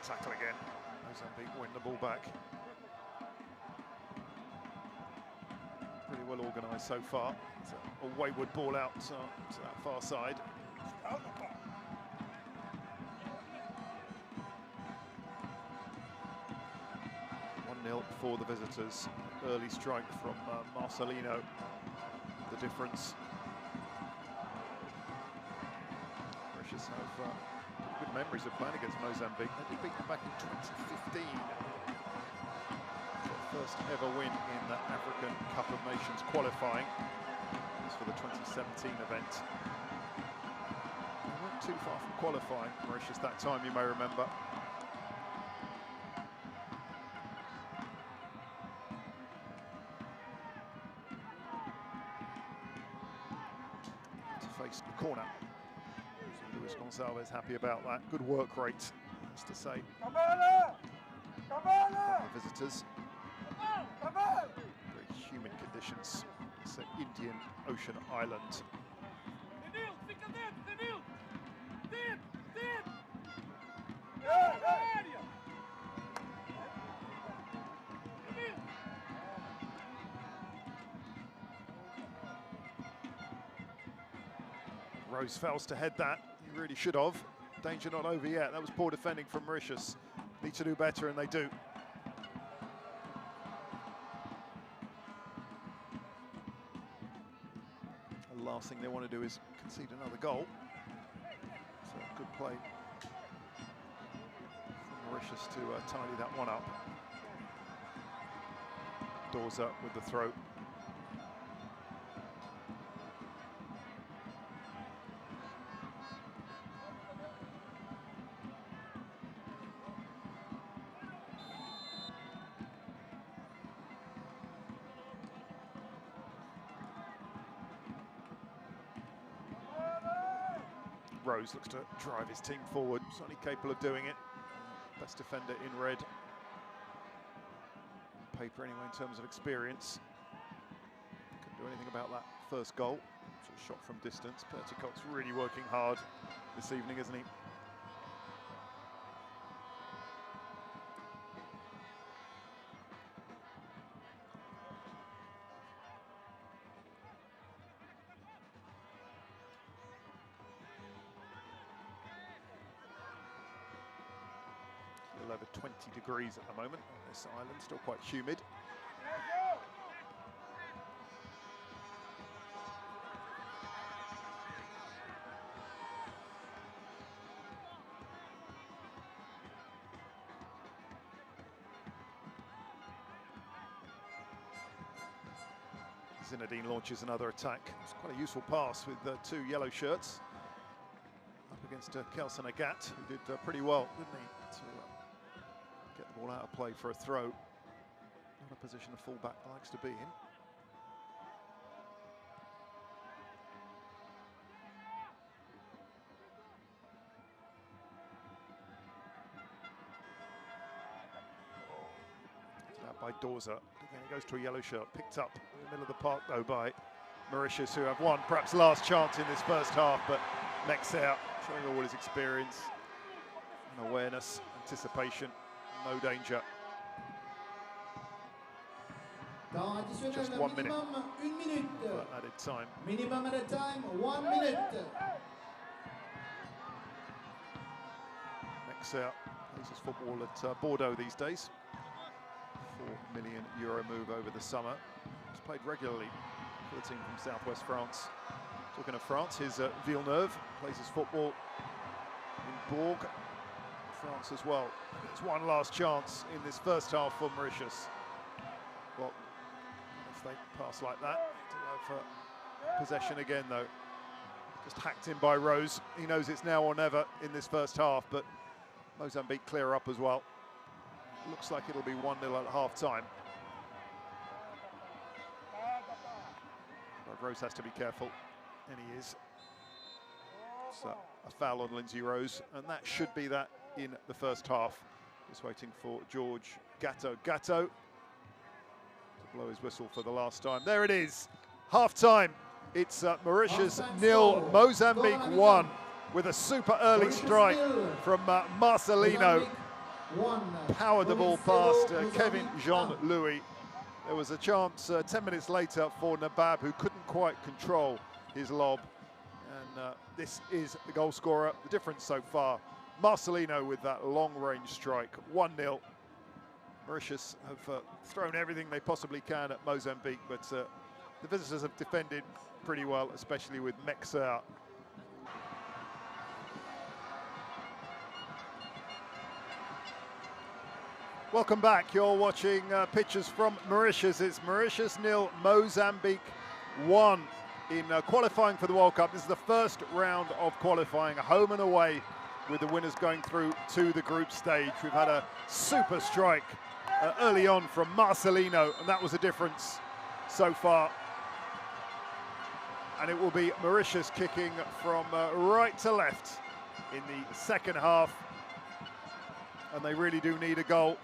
Tackle again. Mozambique win the ball back. Pretty well organised so far. It's a wayward ball out to that far side. 1-0 for the visitors. Early strike from Marcelino. The difference. Mauritius have good memories of playing against Mozambique. They did beat them back in 2015. Their first ever win in the African Cup of Nations qualifying. This for the 2017 event. They weren't too far from qualifying, Mauritius, that time, you may remember. To face the corner. Luis Gonzalez happy about that. Good work rate, has to say. The visitors. Very humid conditions. It's an Indian Ocean island. Rose fails to head that. He really should have. Danger not over yet. That was poor defending from Mauritius. Need to do better, and they do. The last thing they want to do is concede another goal. So good play from Mauritius to tidy that one up. Doors up with the throw. Rose looks to drive his team forward, certainly capable of doing it. Best defender in red. Paper anyway in terms of experience. Couldn't do anything about that first goal. Sort of shot from distance. Perticott's really working hard this evening, isn't he? 20 degrees at the moment on this island, still quite humid. Zinedine launches another attack. It's quite a useful pass with two yellow shirts up against Kelson Agat, who did pretty well, didn't he, to get the ball out of play for a throw. Not a position a fullback likes to be in. Out by Dorza. Again, it goes to a yellow shirt. Picked up in the middle of the park, though, by Mauritius, who have won perhaps last chance in this first half, but Mexer showing all his experience and awareness, anticipation, no danger. Just 1 minute for added time. Minimum added time, 1 minute. Mexer plays his football at Bordeaux these days. €4 million move over the summer. He's played regularly for the team from southwest France. Talking of France, here's Villeneuve, plays his football in Bourg, France as well. There's one last chance in this first half for Mauritius. Well, if they pass like that, to have possession again though. Just hacked in by Rose. He knows it's now or never in this first half, but Mozambique clear up as well. Looks like it'll be 1-0 at half-time. But Rose has to be careful, and he is. It's a foul on Lindsay Rose, and that should be that in the first half. Just waiting for George Gatto to blow his whistle for the last time. There it is, half-time. It's Mauritius 0, Mozambique 1, with a super early strike from Marcelino. Powered the ball past Kevin Jean-Louis. There was a chance 10 minutes later for Nabab, who couldn't quite control his lob. And this is the goal scorer. The difference so far, Marcelino with that long-range strike, 1-0. Mauritius have thrown everything they possibly can at Mozambique, but the visitors have defended pretty well, especially with Mexer. Welcome back. You're watching pictures from Mauritius. It's Mauritius 0, Mozambique 1 in qualifying for the World Cup. This is the first round of qualifying, home and away, with the winners going through to the group stage. We've had a super strike early on from Marcelino, and that was the difference so far. And it will be Mauritius kicking from right to left in the second half. And they really do need a goal.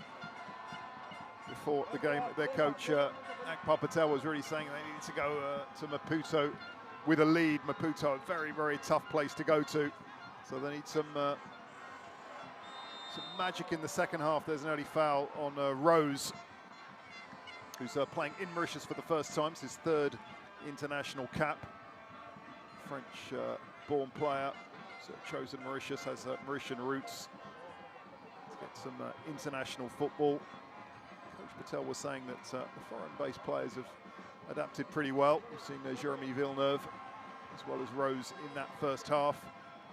Before the game, their coach, Akbar Patel, was really saying they needed to go to Maputo with a lead. Maputo, a very, very tough place to go to. So they need some magic in the second half. There's an early foul on Rose, who's playing in Mauritius for the first time. It's his third international cap. French-born player, so chosen Mauritius, has Mauritian roots. Let's get some international football. Coach Patel was saying that the foreign-based players have adapted pretty well. We've seen Jeremy Villeneuve as well as Rose in that first half.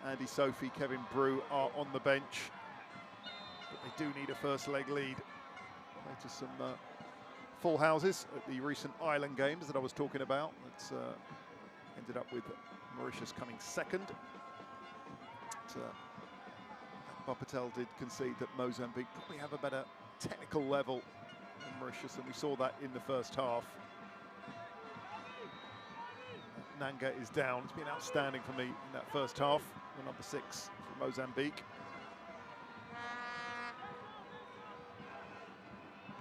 Andy, Sophie, Kevin Brew are on the bench, but they do need a first leg lead. Later some full houses at the recent Island Games that I was talking about. That ended up with Mauritius coming second. Bob Patel did concede that Mozambique probably have a better technical level than Mauritius, and we saw that in the first half. Nanga is down. It's been outstanding for me in that first half. The number 6 for Mozambique.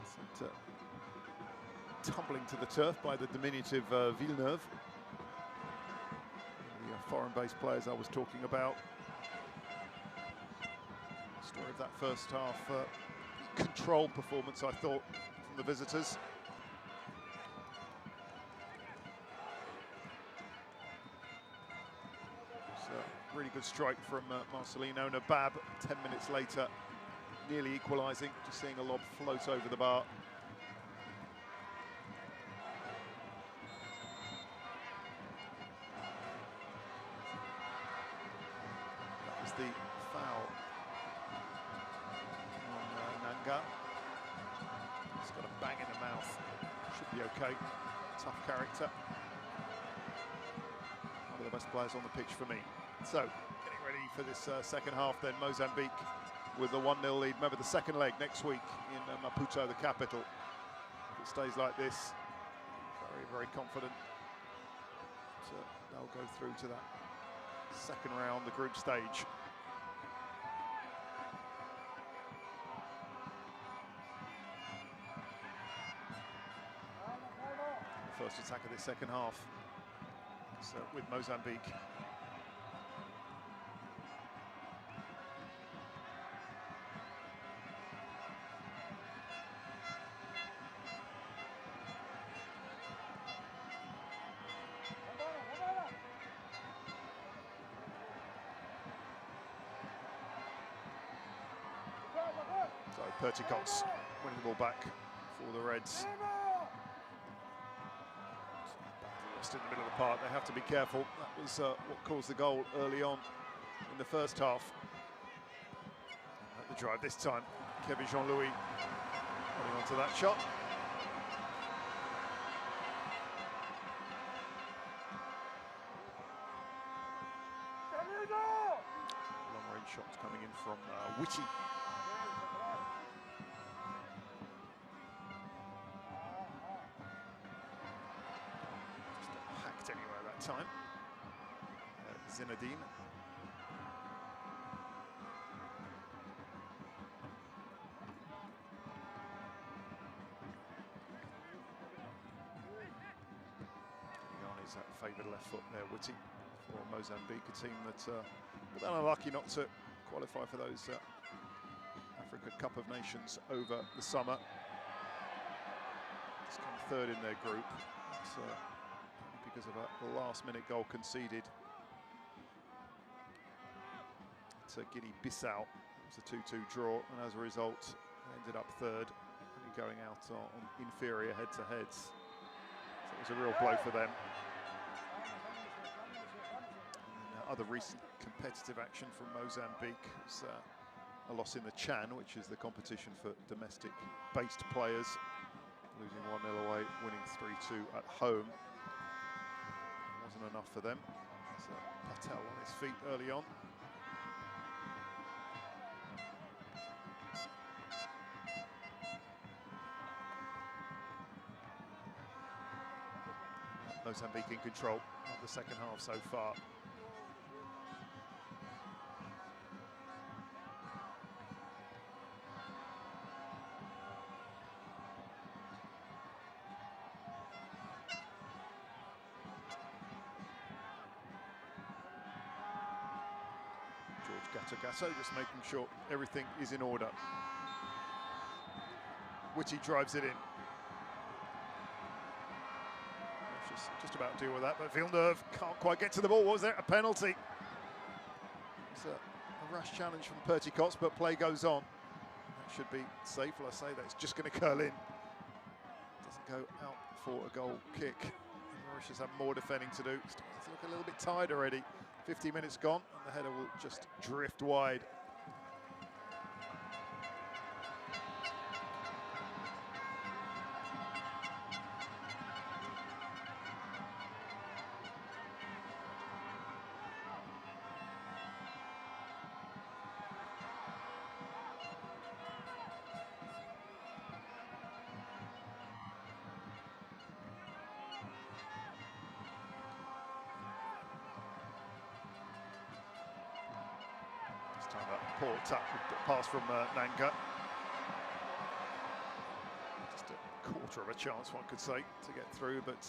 Sent, tumbling to the turf by the diminutive Villeneuve. The foreign-based players I was talking about. Story of that first half controlled performance, I thought, from the visitors. It's a really good strike from Marcelino Nabab. 10 minutes later, nearly equalising, just seeing a lob float over the bar. That was the foul. He's got a bang in the mouth. Should be okay. Tough character. One of the best players on the pitch for me. So, getting ready for this second half then. Mozambique with the 1-0 lead. Remember the second leg next week in Maputo, the capital. If it stays like this, very, very confident they'll go through to that second round, the group stage. First attack of this second half. So with Mozambique. So Perticots winning the ball back for the Reds. In the middle of the park, they have to be careful. That was what caused the goal early on in the first half. At the drive this time, Kevin Jean-Louis holding on to that shot. Long range shots coming in from Whitty. Anywhere that time. Zinedine. On his favoured left foot there, Whitty, for Mozambique, a team that were unlucky not to qualify for those Africa Cup of Nations over the summer. Just come third in their group. Because of a last-minute goal conceded to Guinea-Bissau. It was a 2-2 draw, and as a result, they ended up third, only going out on inferior head-to-heads. So it was a real blow for them. And, other recent competitive action from Mozambique was a loss in the Chan, which is the competition for domestic-based players, losing 1-0 away, winning 3-2 at home. Wasn't enough for them. So Patel on his feet early on. Mozambique in control of the second half so far. Gasso just making sure everything is in order. Whitty drives it in. Just about deal with that, but Villeneuve can't quite get to the ball. Was there a penalty? It's a rash challenge from Perticots, but play goes on. That should be safe. Well, I say that it's just going to curl in. Doesn't go out for a goal kick. Mauritius have more defending to do. It's starting to look a little bit tired already. 50 minutes gone, and the header will just drift wide. Poor pass from Nanga. Just a quarter of a chance, one could say, to get through, but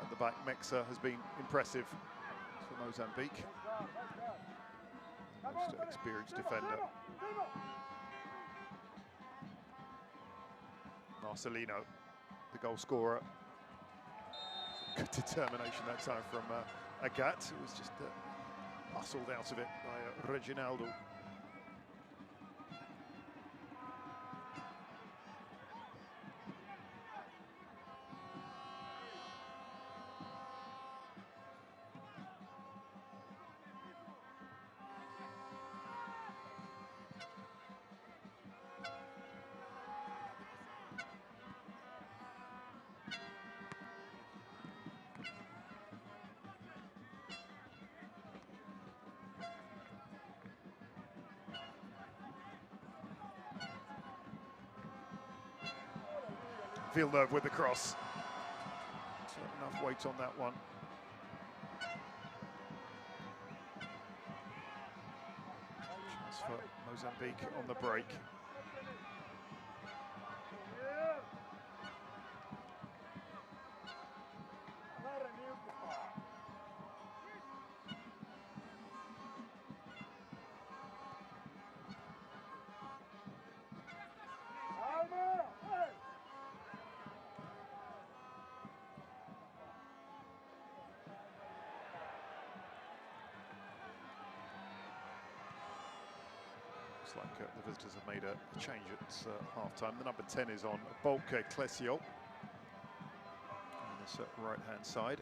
at the back, Mexa has been impressive for Mozambique. The most experienced defender. Marcelino, the goal scorer. Good determination that time from Agat, who was just muscled out of it by Reginaldo. Villeneuve with the cross. So enough weight on that one. Chance for Mozambique on the break. Looks like the visitors have made a change at half-time. The number 10 is on Bolke Clesio on this right-hand side.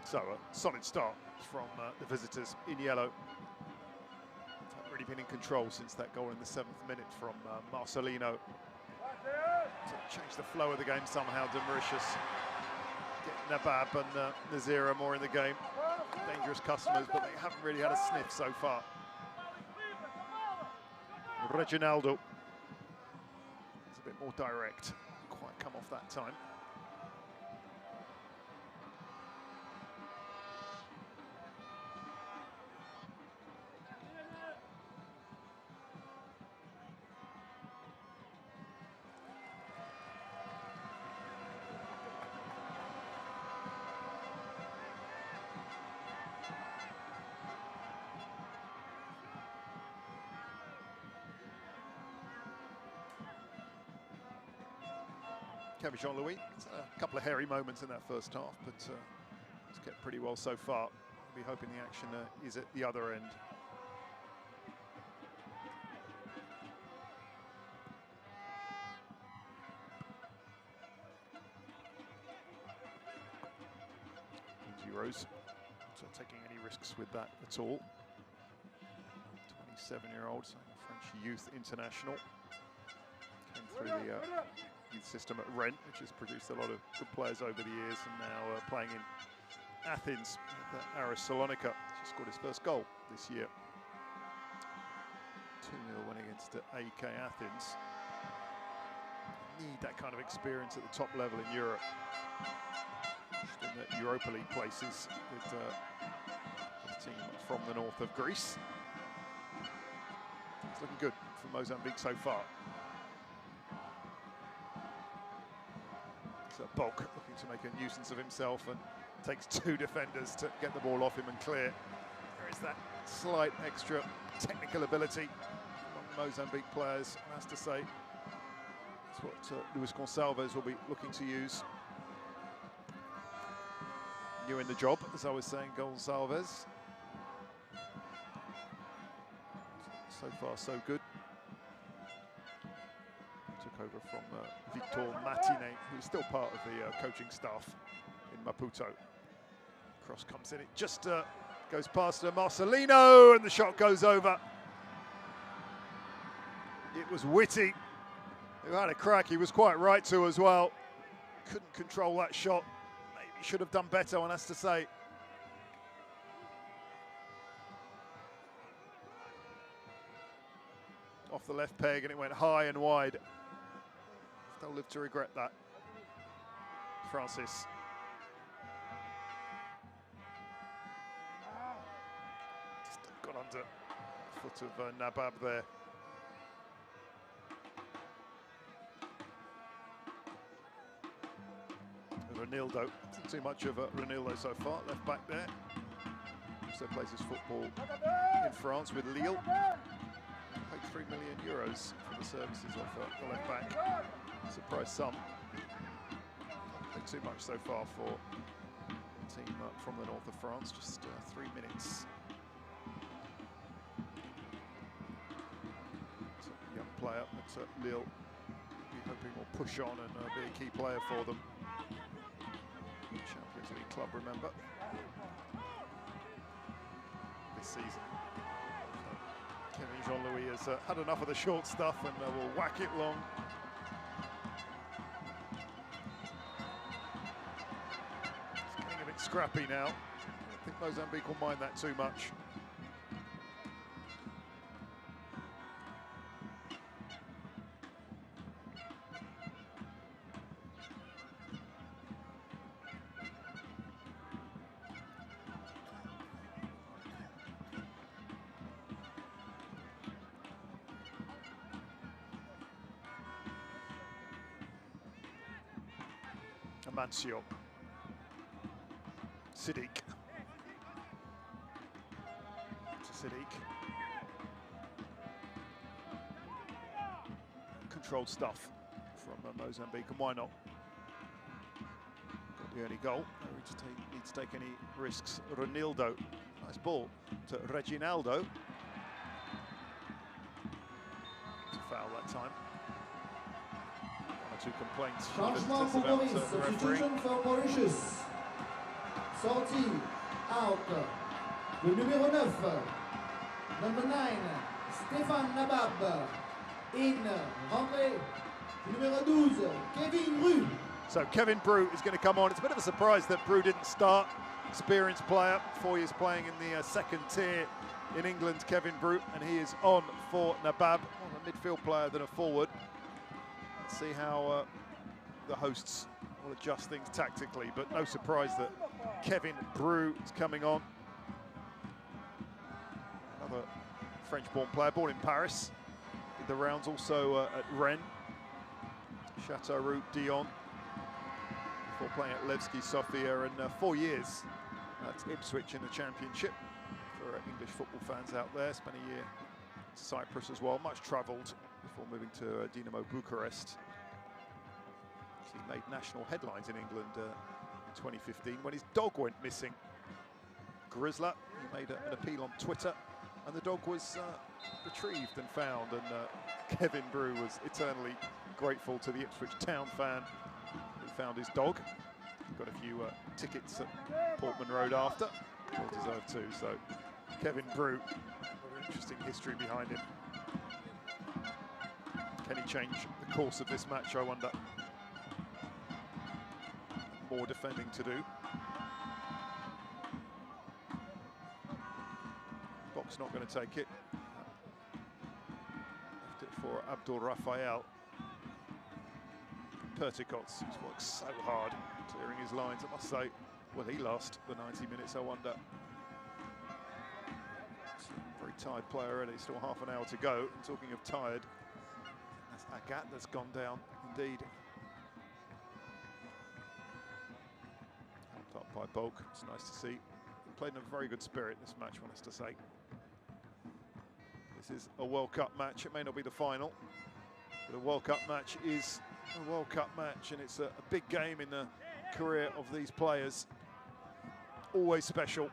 So a solid start from the visitors in yellow. Haven't really been in control since that goal in the 7th minute from Marcelino. To change the flow of the game somehow, Mauritius getting Nabab and Nazira more in the game. Dangerous customers, but they haven't really had a sniff so far. Reginaldo is a bit more direct. Quite come off that time. Kevin Jean-Louis, a couple of hairy moments in that first half, but it's kept pretty well so far. We'll be hoping the action is at the other end. Euros, not taking any risks with that at all. 27-year-old, French youth international. Came through the youth system at Rennes, which has produced a lot of good players over the years, and now playing in Athens with Aris Salonika. He scored his first goal this year. 2-0 win against AK Athens. You need that kind of experience at the top level in Europe. Just in the Europa League places with the team from the north of Greece. It's looking good for Mozambique so far. So Bog looking to make a nuisance of himself and takes 2 defenders to get the ball off him and clear. There is that slight extra technical ability among Mozambique players, I have to say. That's what Luis Gonçalves will be looking to use. New in the job, as I was saying, Gonçalves. So far, so good. Took over from Victor Martinez, who's still part of the coaching staff in Maputo. Cross comes in, it just goes past Marcelino, and the shot goes over. It was Whitty who had a crack. He was quite right to as well. Couldn't control that shot. Maybe should have done better, one has to say. Off the left peg, and it went high and wide. They'll live to regret that. Francis. Just got under the foot of Nabab there. Ronaldo, not too much of Ronaldo so far, left back there. Also plays his football in France with Lille. Paid €3 million for the services of the left back. Surprise sum. Not too much so far for the team from the north of France, just 3 minutes. So a young player at Lille, be hoping will push on and be a key player for them. Champions League club, remember, this season. Kevin Jean-Louis has had enough of the short stuff and will whack it long. It's getting a bit scrappy now. I don't think Mozambique will mind that too much. Amancio, Siddiq, to Siddiq. Controlled stuff from Mozambique, and why not? Got the early goal. No need to take any risks. Ronaldo, nice ball to Reginaldo. It's a foul that time. 2 complaints. Changement pour Maurice, substitution for Mauritius. Sortie, out. Le numéro 9, number 9, Stéphane Nabab. In, rentrée, numéro 12, Kevin Bru. So Kevin Bru is going to come on. It's a bit of a surprise that Bru didn't start. Experienced player, 4 years playing in the second tier in England, Kevin Bru, and he is on for Nabab, more of a midfield player than a forward. See how the hosts will adjust things tactically, but no surprise that Kevin Bru is coming on. Another French-born player, born in Paris. Did the rounds also at Rennes, Châteauroux, Dion, before playing at Levski Sofia, and 4 years at Ipswich in the Championship. For English football fans out there, spent a year in Cyprus as well, much travelled before moving to Dinamo Bucharest. He made national headlines in England in 2015 when his dog went missing. Grizzler, he made an appeal on Twitter, and the dog was retrieved and found, and Kevin Bru was eternally grateful to the Ipswich Town fan who found his dog. Got a few tickets at Portman Road after, well deserved too, so Kevin Bru, interesting history behind him. Can he change the course of this match, I wonder? More defending to do. Box not going to take it. Left it for Abdul Rafael. Perticots, who's worked so hard clearing his lines, I must say. Well, he lost the 90 minutes, I wonder. Very tired player already, still half an hour to go. And talking of tired, that's Agat that's gone down, indeed. by Bulk. It's nice to see. He played in a very good spirit this match, one has to say. This is a World Cup match. It may not be the final, but a World Cup match is a World Cup match, and it's a big game in the career of these players. Always special.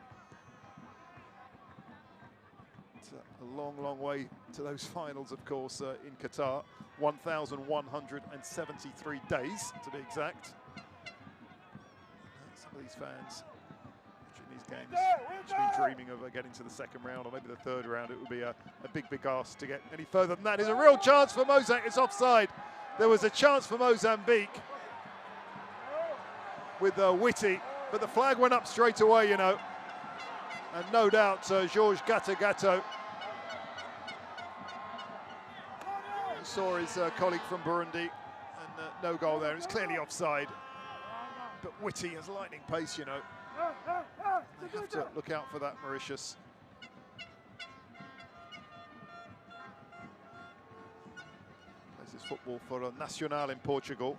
It's a long, long way to those finals, of course, in Qatar. 1,173 days, to be exact. Some of these fans watching these games have been dreaming of getting to the second round, or maybe the third round. It would be a big, big ask to get any further than that. It's a real chance for Mozambique. It's offside. There was a chance for Mozambique with Whitty, but the flag went up straight away, you know. And no doubt, Georges Gatagato saw his colleague from Burundi, and no goal there. It's clearly offside. But Whitty has lightning pace, you know. They have to look out for that, Mauritius. Plays his football for Nacional in Portugal.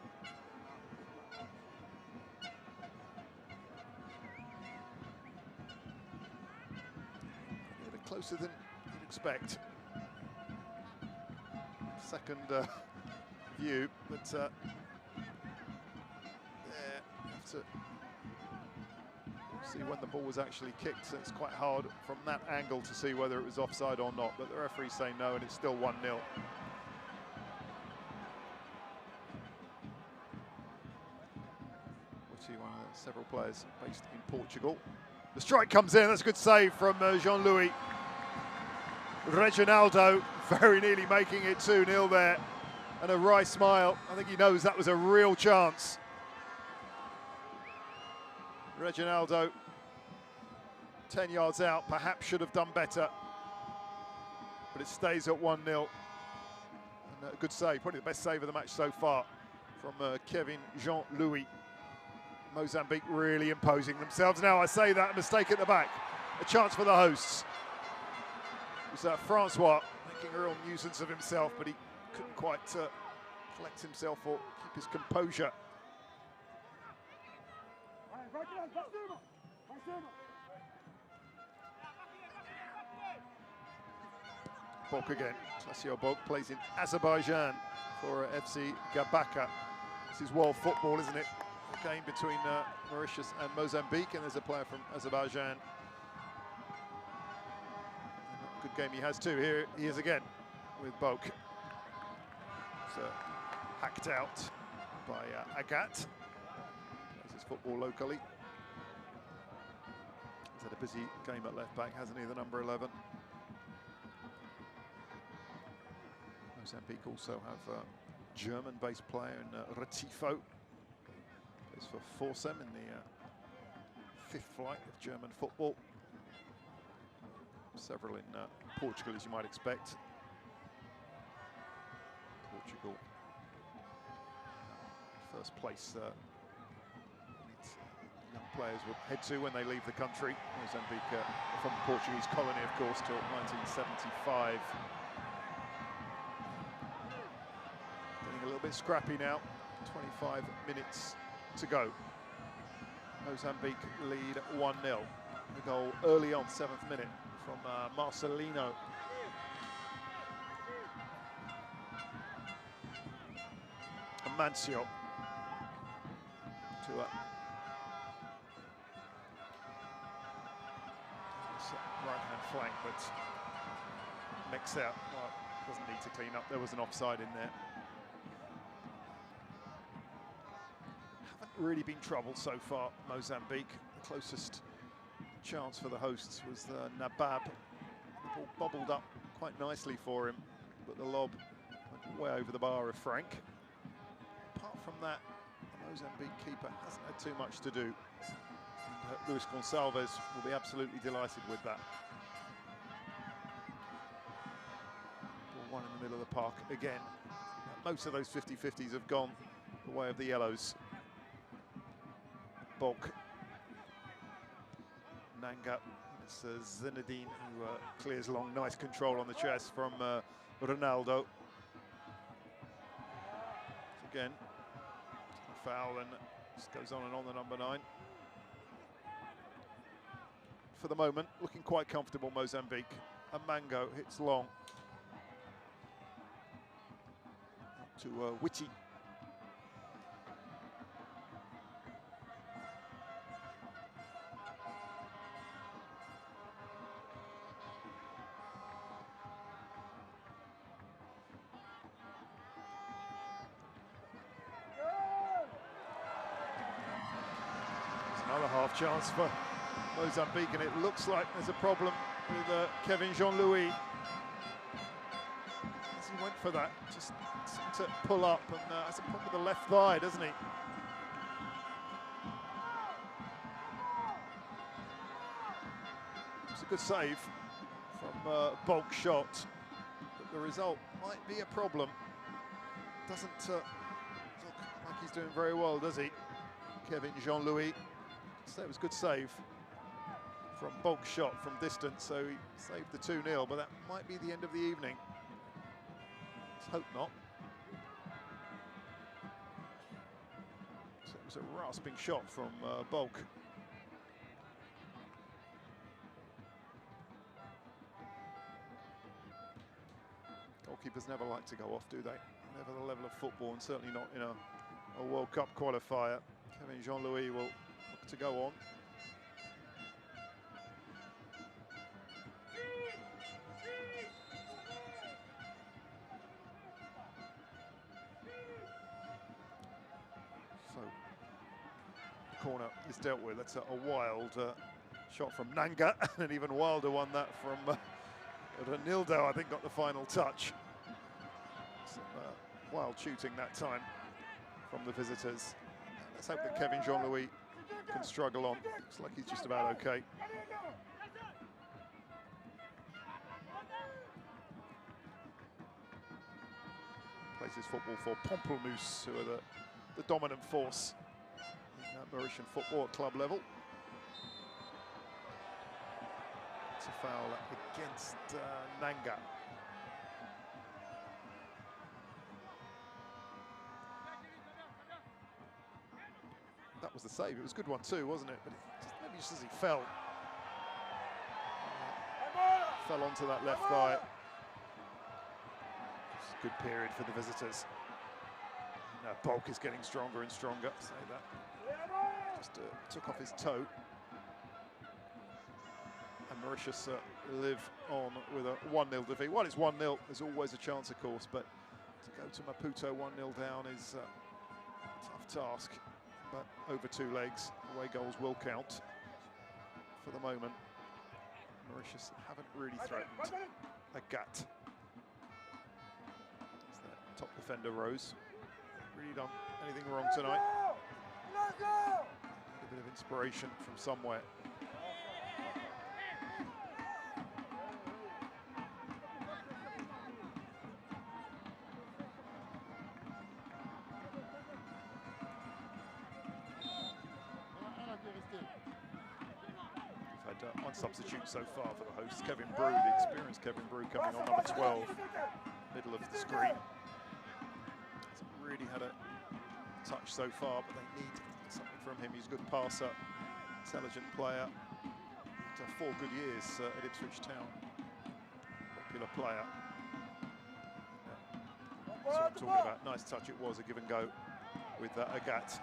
A bit closer than you'd expect. Second view, but there, have to see when the ball was actually kicked. So it's quite hard from that angle to see whether it was offside or not, but the referees say no, and it's still 1-0. Whitty, one of several players based in Portugal. The strike comes in, that's a good save from Jean-Louis. Reginaldo very nearly making it 2-0 there, and a wry smile. I think he knows that was a real chance. Reginaldo, 10 yards out, perhaps should have done better, but it stays at 1-0. And a good save, probably the best save of the match so far from Kevin Jean-Louis. Mozambique really imposing themselves. Now I say that, a mistake at the back. A chance for the hosts. It was Francois making a real nuisance of himself, but he couldn't quite collect himself or keep his composure. Bok again. Tassio Bok plays in Azerbaijan for FC Gabaka. This is world football, isn't it? A game between Mauritius and Mozambique, and there's a player from Azerbaijan. Good game he has too. Here he is again with Bok. It's hacked out by Agat. Plays his football locally. He's had a busy game at left back, hasn't he, the number 11. Mozambique also have a German-based player in Retifo. Plays for Forsem in the fifth flight of German football. Several in Portugal, as you might expect. Portugal, first place young players would head to when they leave the country. Mozambique from the Portuguese colony, of course, till 1975. Getting a little bit scrappy now. 25 minutes to go. Mozambique lead 1-0. The goal early on, 7th minute, from Marcelino. Amancio to right-hand flank, but mix out. Well, doesn't need to clean up. There was an offside in there. Haven't really been troubled so far, Mozambique. The closest chance for the hosts was Nabab. The ball bobbled up quite nicely for him, but the lob went way over the bar of Frank. Apart from that, the Mozambique keeper hasn't had too much to do. And, Luis Gonçalves will be absolutely delighted with that. Ball one in the middle of the park again. Most of those 50-50s have gone the way of the yellows. Bok. Nanga. It's Zinedine who clears long. Nice control on the chest from Ronaldo. Again, a foul, and just goes on and on, the number 9. for the moment, looking quite comfortable, Mozambique. And Mango hits long. Up to Witty. Another half chance for Mozambique, and it looks like there's a problem with Kevin Jean-Louis. As he went for that, just to pull up, and has a problem with the left thigh, doesn't he? It's a good save from bulk shot, but the result might be a problem. Doesn't look like he's doing very well, does he? Kevin Jean-Louis. So it was a good save from bulk shot from distance, so he saved the 2-0, but that might be the end of the evening. Let's hope not. So it was a rasping shot from bulk. Goalkeepers never like to go off, do they? Never the level of football, and certainly not in a World Cup qualifier. Kevin Jean-Louis will look to go on. So, the corner is dealt with. That's a wild shot from Nanga, and an even wilder one that from Nildo, I think, got the final touch. Some, wild shooting that time from the visitors. Let's hope that Kevin Jean-Louis can struggle on. Looks like he's just about okay. Plays his football for Pamplemousse, who are the dominant force in Mauritian football at club level. It's a foul against Nanga. That was the save. It was a good one too, wasn't it? But maybe just as he fell. Fell onto that left thigh. It's a good period for the visitors. Now bulk is getting stronger and stronger. Say that. Just took off his toe. And Mauritius live on with a 1-0 defeat. While it's 1-0, there's always a chance, of course, but to go to Maputo 1-0 down is a tough task. But over 2 legs, away goals will count for the moment. Mauritius haven't really threatened a gut. As the top defender Rose. Really done anything wrong tonight. A bit of inspiration from somewhere. One substitute so far for the hosts, Kevin Brew, the experienced Kevin Brew coming on number 12, middle of the screen. Hasn't really had a touch so far, but they need something from him. He's a good passer, intelligent player. After 4 good years at Ipswich Town, popular player. Yeah. That's what I'm talking about. Nice touch it was, a give and go with Agat.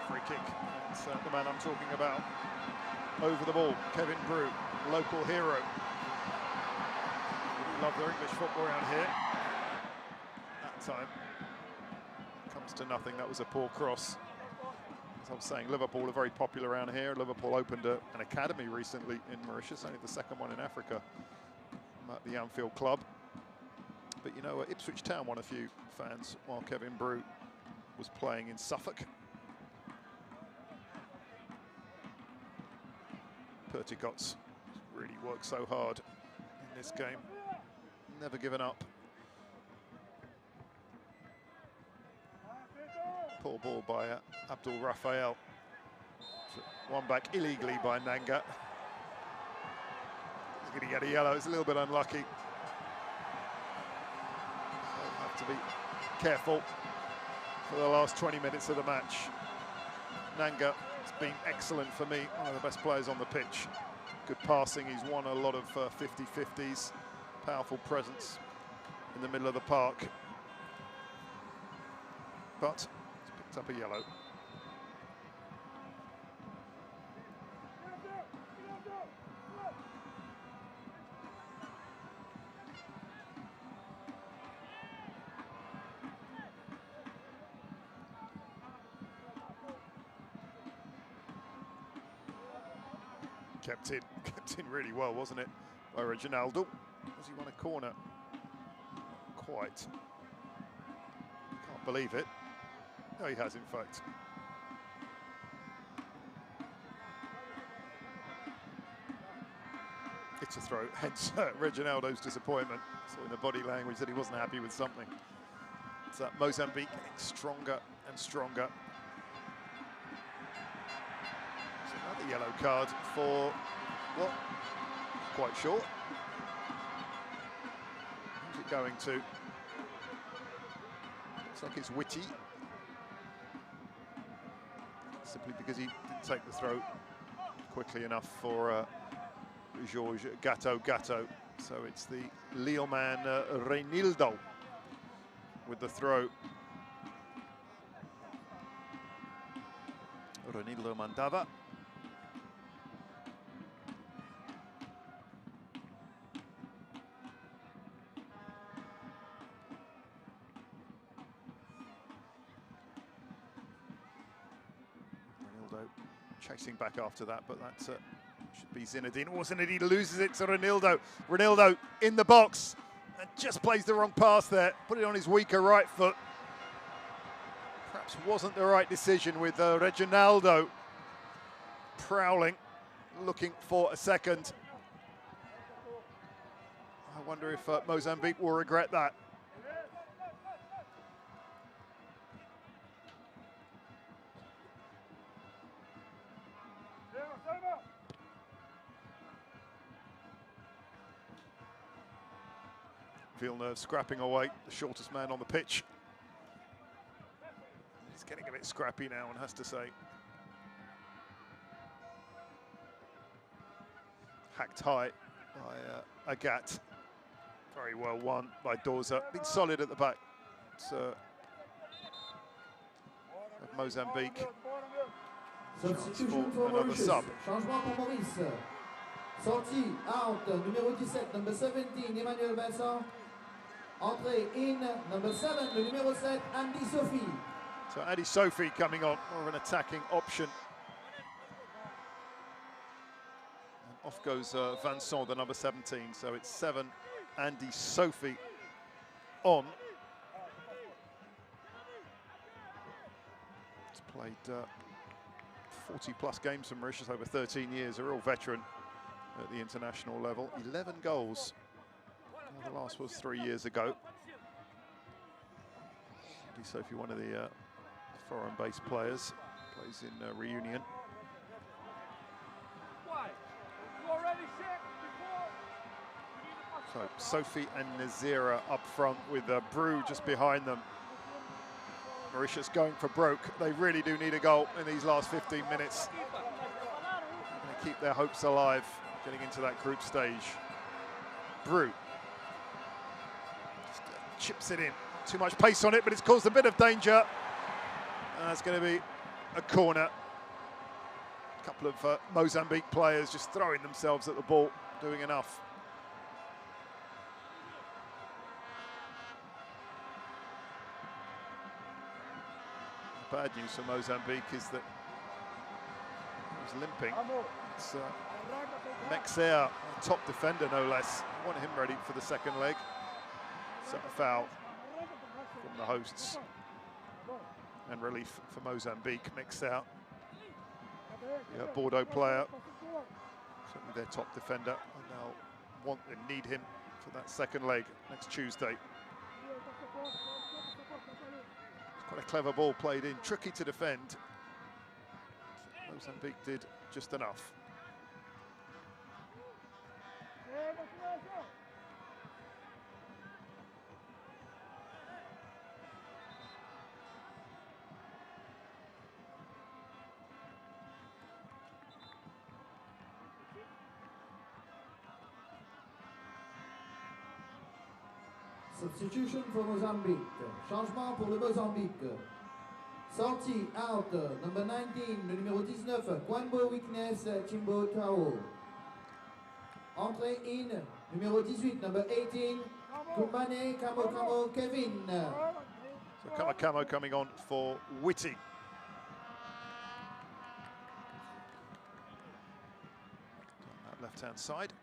Free kick, that's the man I'm talking about. Over the ball, Kevin Brew, local hero. Love their English football around here. That time, comes to nothing, that was a poor cross. As I was saying, Liverpool are very popular around here. Liverpool opened an academy recently in Mauritius, only the second one in Africa, at the Anfield Club. But you know, Ipswich Town won a few fans while Kevin Brew was playing in Suffolk. Perticots really worked so hard in this game, never given up. Poor ball by Abdul Raphael. One back illegally by Nanga. He's going to get a yellow, it's a little bit unlucky. To be careful for the last 20 minutes of the match. Nanga has been excellent for me, one of the best players on the pitch. Good passing, he's won a lot of 50-50s, powerful presence in the middle of the park. But he's picked up a yellow. Kept in really well, wasn't it, by Reginaldo? Has he won a corner? Quite. Can't believe it. No, he has, in fact. It's a throw, hence Reginaldo's disappointment. Saw in the body language that he wasn't happy with something. It's Mozambique getting stronger and stronger. Another yellow card for, what? Quite sure. Who's it going to? Looks like it's Witty. Simply because he didn't take the throw quickly enough for Georges Gatto. So it's the Lille man Reinildo with the throw. Reinildo mandava. Chasing back after that, but that should be Zinedine. Oh, Zinedine loses it to Reinildo. Reinildo in the box and just plays the wrong pass there. Put it on his weaker right foot. Perhaps wasn't the right decision with Reginaldo prowling, looking for a second. I wonder if Mozambique will regret that. Villeneuve scrapping away, the shortest man on the pitch. He's getting a bit scrappy now, one has to say. Hacked high by Agat. Very well won by Dorza. Been solid at the back. It's Mozambique. Substitution for another Mauricio. sub. Changement pour Maurice. Sortie, out, numéro 17, number 17, Emmanuel Vincent. Entrée in, number 7, le numéro 7, Andy Sophie. So Andy Sophie coming on, more of an attacking option. And off goes Vincent, the number 17. So it's 7, Andy Sophie on. He's played 40 plus games for Mauritius over 13 years, a real veteran at the international level. 11 goals. The last was 3 years ago. Andy Sophie, one of the foreign-based players, plays in Reunion. So Sophie and Nazira up front with Brew just behind them. Mauritius going for broke. They really do need a goal in these last 15 minutes. They're going to keep their hopes alive getting into that group stage. Brew just chips it in. Too much pace on it, but it's caused a bit of danger. And it's going to be a corner. A couple of Mozambique players just throwing themselves at the ball, doing enough. Bad news for Mozambique is that he was limping. It's Mexer, top defender no less. I want him ready for the second leg. Set a foul from the hosts. And relief for Mozambique. Mexer, the Bordeaux player, certainly their top defender, and they'll need him for that second leg next Tuesday. Quite a clever ball played in, tricky to defend. Mozambique did just enough. Substitution for Mozambique. Changement pour le Mozambique. Sortie out, number 19, le numéro 19, Kwanbo Weakness, Chimbo Tao. Entrée in, numéro 18, number 18, Kumane Kamo Kevin. So Kamo coming on for Whitty. On that left-hand side.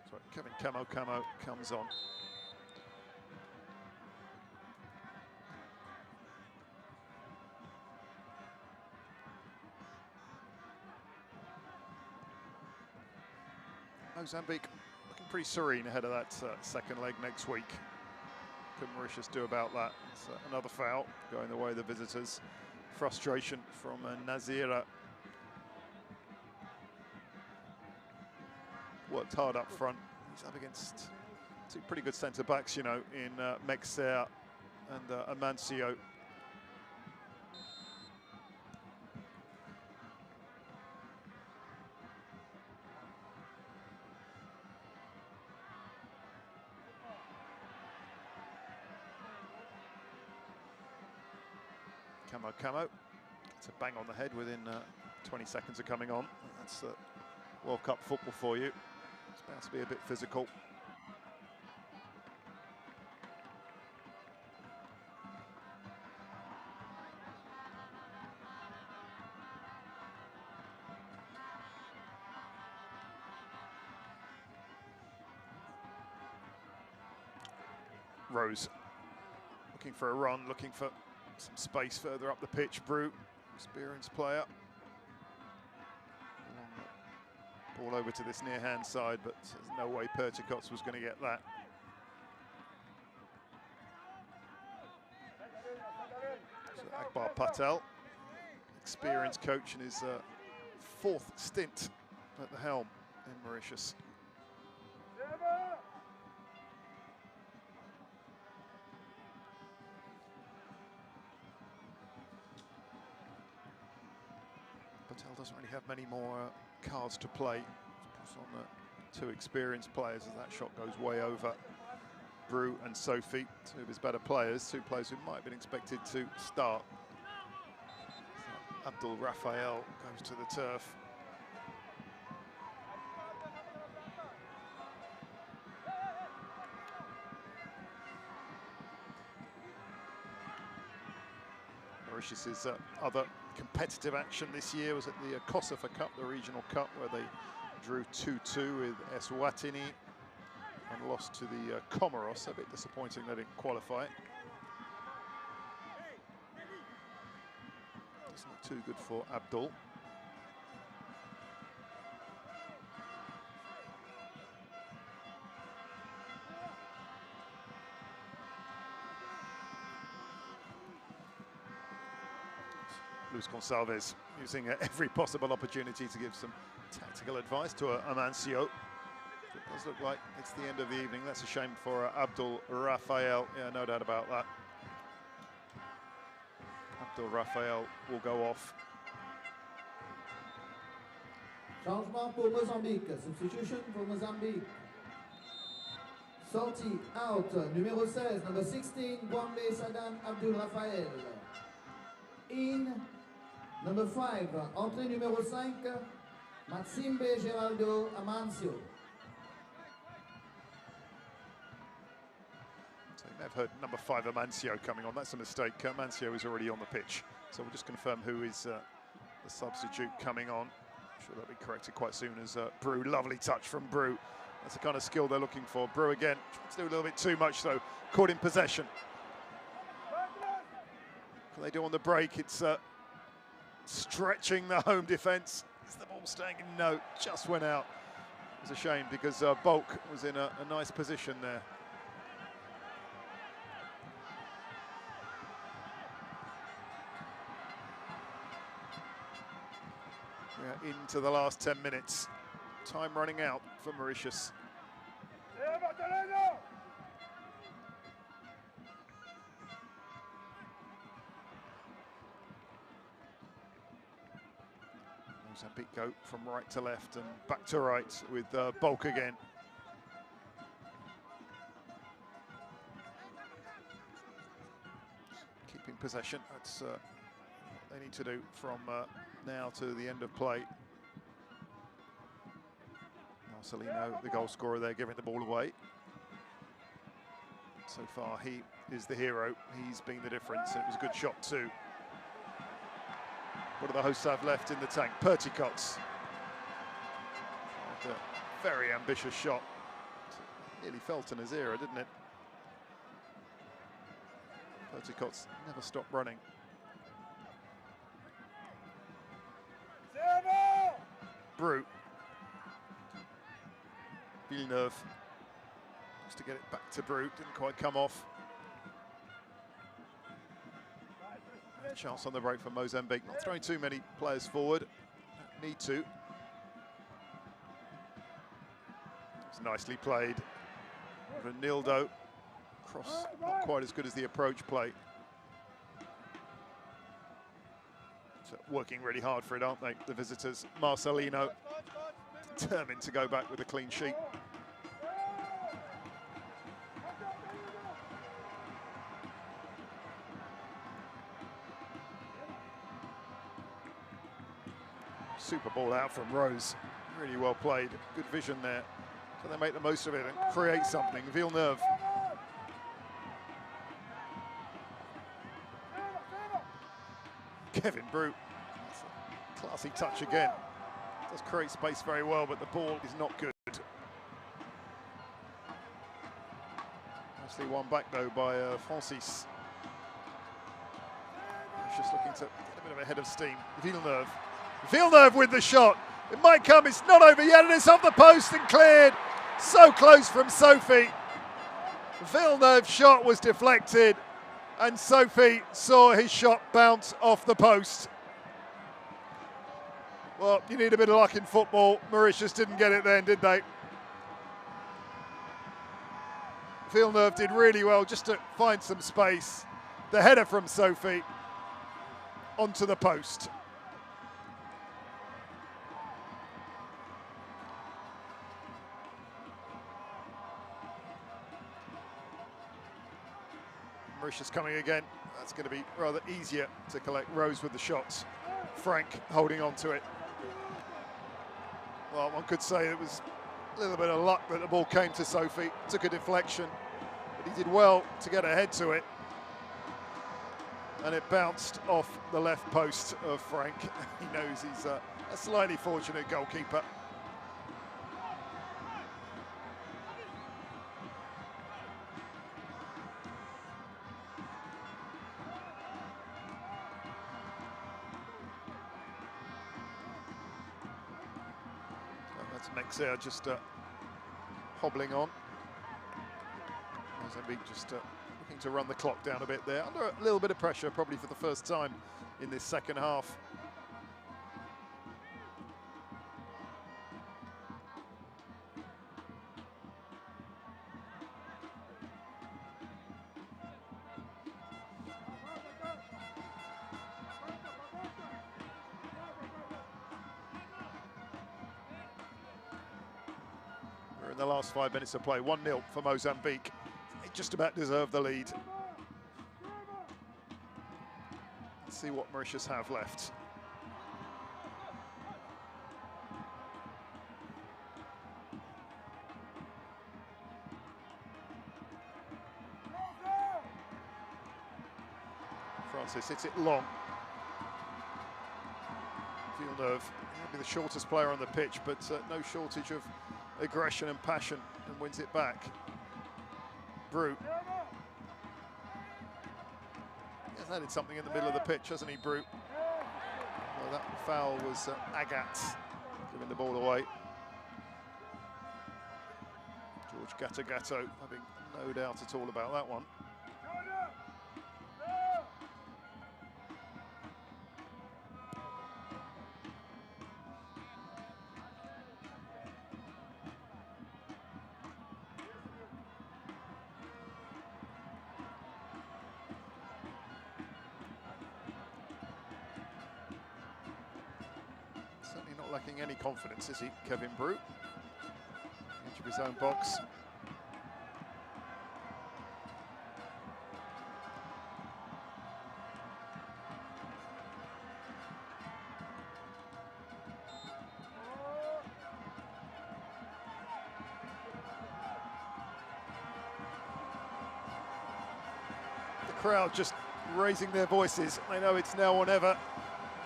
So Kevin Kamo comes on. Mozambique looking pretty serene ahead of that second leg next week. Could Mauritius do about that? It's another foul going the way of the visitors. Frustration from Nazira. Worked hard up front. He's up against two pretty good centre-backs, you know, in Mexer and Amancio. Kamo gets a bang on the head within 20 seconds of coming on. That's World Cup football for you. It's bound to be a bit physical. Rose looking for a run, looking for some space further up the pitch. Brew, experienced player. Ball over to this near-hand side, but there's no way Perticots was going to get that. So Akbar Patel, experienced coach in his fourth stint at the helm in Mauritius. Patel doesn't really have many more cards to play. It's on two experienced players as that shot goes way over. Brew and Sophie, two of his better players, two players who might have been expected to start. So Abdul Raphael goes to the turf. Mauritius's other competitive action this year was at the Kosovo Cup, the regional cup, where they drew 2-2 with Eswatini and lost to the Comoros. A bit disappointing they didn't qualify. It's not too good for Abdul. Luis Gonçalves using every possible opportunity to give some tactical advice to Amancio. It does look like it's the end of the evening. That's a shame for Abdul Raphael. Yeah, no doubt about that. Abdul Raphael will go off. Changement pour Mozambique. Substitution for Mozambique. Sortie out, numéro 16, number 16, Boambe Sadan Abdul Raphael. In, number 5, entrée numéro 5, Maximbe Geraldo Amancio. So you may have heard number 5 Amancio coming on. That's a mistake. Amancio is already on the pitch. So we'll just confirm who is the substitute coming on. I'm sure that'll be corrected quite soon as Brew. Lovely touch from Brew. That's the kind of skill they're looking for. Brew again, trying to do a little bit too much though. Caught in possession. What they do on the break, it's stretching the home defence. Is the ball staying in? No, just went out. It was a shame because Bulk was in a nice position there. We're into the last 10 minutes. Time running out for Mauritius. Mozambique go from right to left and back to right with Bulk again. Keeping possession, that's what they need to do from now to the end of play. Marcelino, the goal scorer there, giving the ball away. So far, he is the hero. He's been the difference, and it was a good shot too. What do the hosts have left in the tank? Perticots. A very ambitious shot. Nearly fell to Nazira, didn't it? Perticots never stopped running. Brute. Villeneuve. Just to get it back to Brute, didn't quite come off. Chance on the break for Mozambique, not throwing too many players forward, don't need to. It's nicely played. Renildo, cross not quite as good as the approach play. So working really hard for it, aren't they, the visitors? Marcelino, determined to go back with a clean sheet. Super ball out from Rose, really well played, good vision there. So they make the most of it and create something. Villeneuve. Kevin Brute, that's a classy touch again. Does create space very well, but the ball is not good. Nicely won back though by Francis. He's just looking to get a bit of a head of steam. Villeneuve with the shot. It might come, it's not over yet, and it's off the post and cleared. So close from Sophie. Villeneuve's shot was deflected, and Sophie saw his shot bounce off the post. Well, you need a bit of luck in football. Mauritius didn't get it then, did they? Villeneuve did really well just to find some space. The header from Sophie onto the post. Mauritius coming again. That's going to be rather easier to collect. Rose with the shots. Frank holding on to it. Well, one could say it was a little bit of luck that the ball came to Sophie. Took a deflection, but he did well to get ahead to it. And it bounced off the left post of Frank. He knows he's a slightly fortunate goalkeeper. Mexer just hobbling on. Mozambique just looking to run the clock down a bit there. Under a little bit of pressure, probably for the first time in this second half. In the last 5 minutes of play, 1-0 for Mozambique. They just about deserve the lead. Let's see what Mauritius have left. Francis hits it long. Villeneuve, maybe the shortest player on the pitch, but no shortage of aggression and passion, and wins it back. Brute. He has added something in the middle of the pitch, hasn't he, Brute? Well, that foul was Agat giving the ball away. George Gatto having no doubt at all about that one. Not lacking any confidence, is he, Kevin Brew? Edge of his own box. Crowd just raising their voices. They know it's now or never.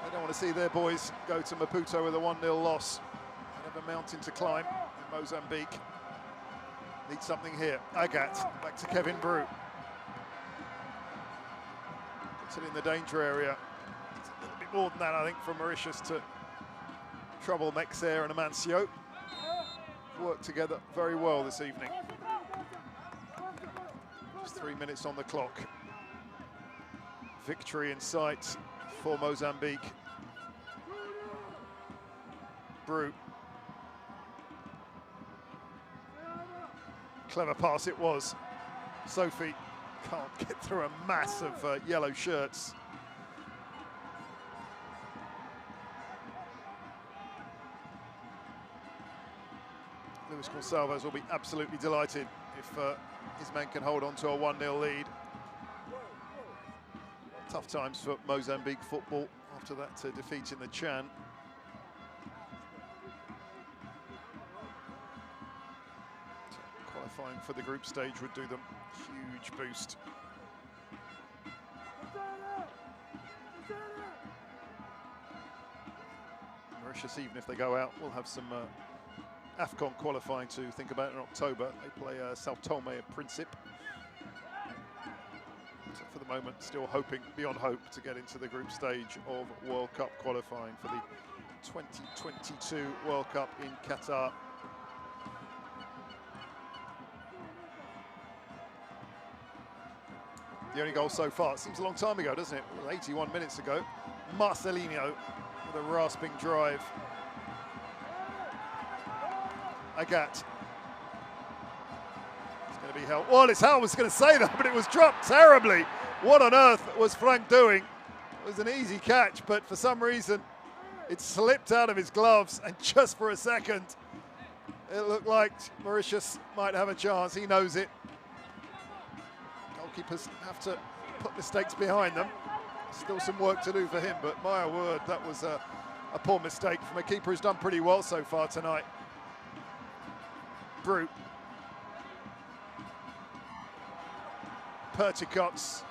They don't want to see their boys go to Maputo with a 1-0 loss. They have a mountain to climb in Mozambique. Need something here. Agat, back to Kevin Brew. Puts it in the danger area. It's a little bit more than that, I think, from Mauritius to trouble Mexer and Amancio. Worked together very well this evening. Just 3 minutes on the clock. Victory in sight for Mozambique. Brew. Clever pass it was. Sophie can't get through a mass of yellow shirts. Luis Gonçalves will be absolutely delighted if his men can hold on to a 1-0 lead. Tough times for Mozambique football after that defeat in the Chan. So qualifying for the group stage would do them huge boost. Mauritius, even if they go out, will have some AFCON qualifying to think about in October. They play Sao Tome and Principe. So for the moment, still hoping beyond hope to get into the group stage of World Cup qualifying for the 2022 World Cup in Qatar. The only goal so far, it seems a long time ago, doesn't it? 81 minutes ago. Marcelino with a rasping drive. Agat. Going to be held. Well, it's how I was going to say that, but it was dropped terribly. What on earth was Frank doing? It was an easy catch, but for some reason it slipped out of his gloves, and just for a second it looked like Mauritius might have a chance. He knows it. Goalkeepers have to put mistakes behind them. Still some work to do for him, but my word, that was a poor mistake from a keeper who's done pretty well so far tonight. Brew. Perticots.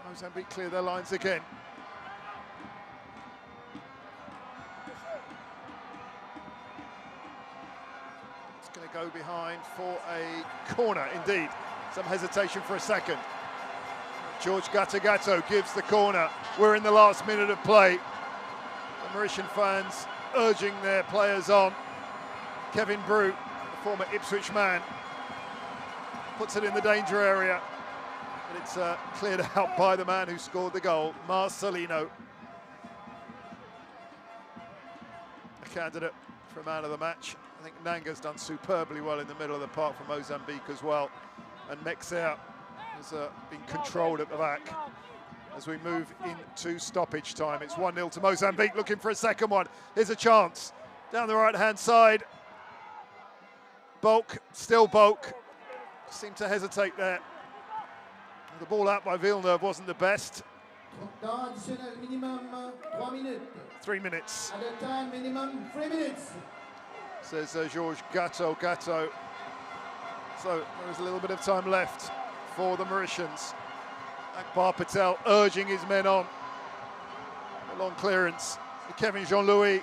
Mozambique clear their lines again. It's going to go behind for a corner, indeed. Some hesitation for a second. George Gatagato gives the corner. We're in the last minute of play. The Mauritian fans urging their players on. Kevin Brew, the former Ipswich man, puts it in the danger area, but it's cleared out by the man who scored the goal, Marcelino. A candidate for man of the match. I think Nanga's done superbly well in the middle of the park for Mozambique as well, and Mexer has been controlled at the back as we move into stoppage time. It's 1-0 to Mozambique, looking for a second one. Here's a chance down the right-hand side. Bulk, still Bulk. Seemed to hesitate there. The ball out by Villeneuve wasn't the best. 3 minutes. At a time, minimum 3 minutes. Says George Gatto. So there is a little bit of time left for the Mauritians. Akbar Patel urging his men on. A long clearance. Kevin Jean-Louis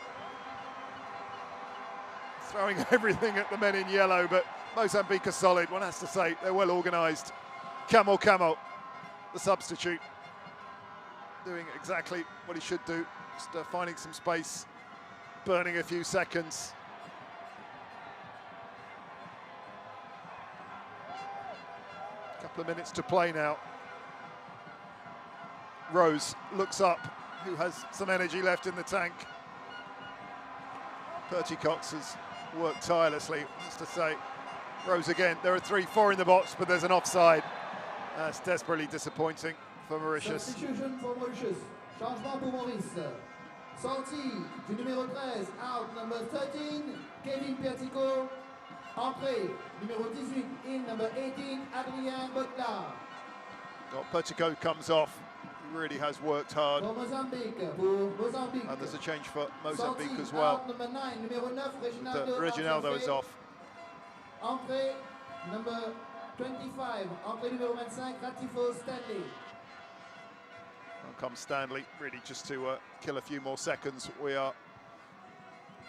throwing everything at the men in yellow, but Mozambique are solid, one has to say. They're well organised. Camo, the substitute, doing exactly what he should do, just finding some space, burning a few seconds. A couple of minutes to play now. Rose looks up, who has some energy left in the tank. Perticots has worked tirelessly, has to say. Rose again, there are 3-4 in the box, but there's an offside. That's desperately disappointing for Mauritius. Substitution for Mauritius. Changement pour Maurice. Sortie du numéro 13, out number 13, Kevin Pertico. Entrée, numéro 18, in number 18, Adrien Butler. Well, Pertico comes off. He really has worked hard. Pour Mozambique. And there's a change for Mozambique as well. Out number 9, numéro 9, Reginaldo is off. Entrée, number 25, entrée numéro 25, Ratifo Stanley. On comes Stanley, really just to kill a few more seconds. We are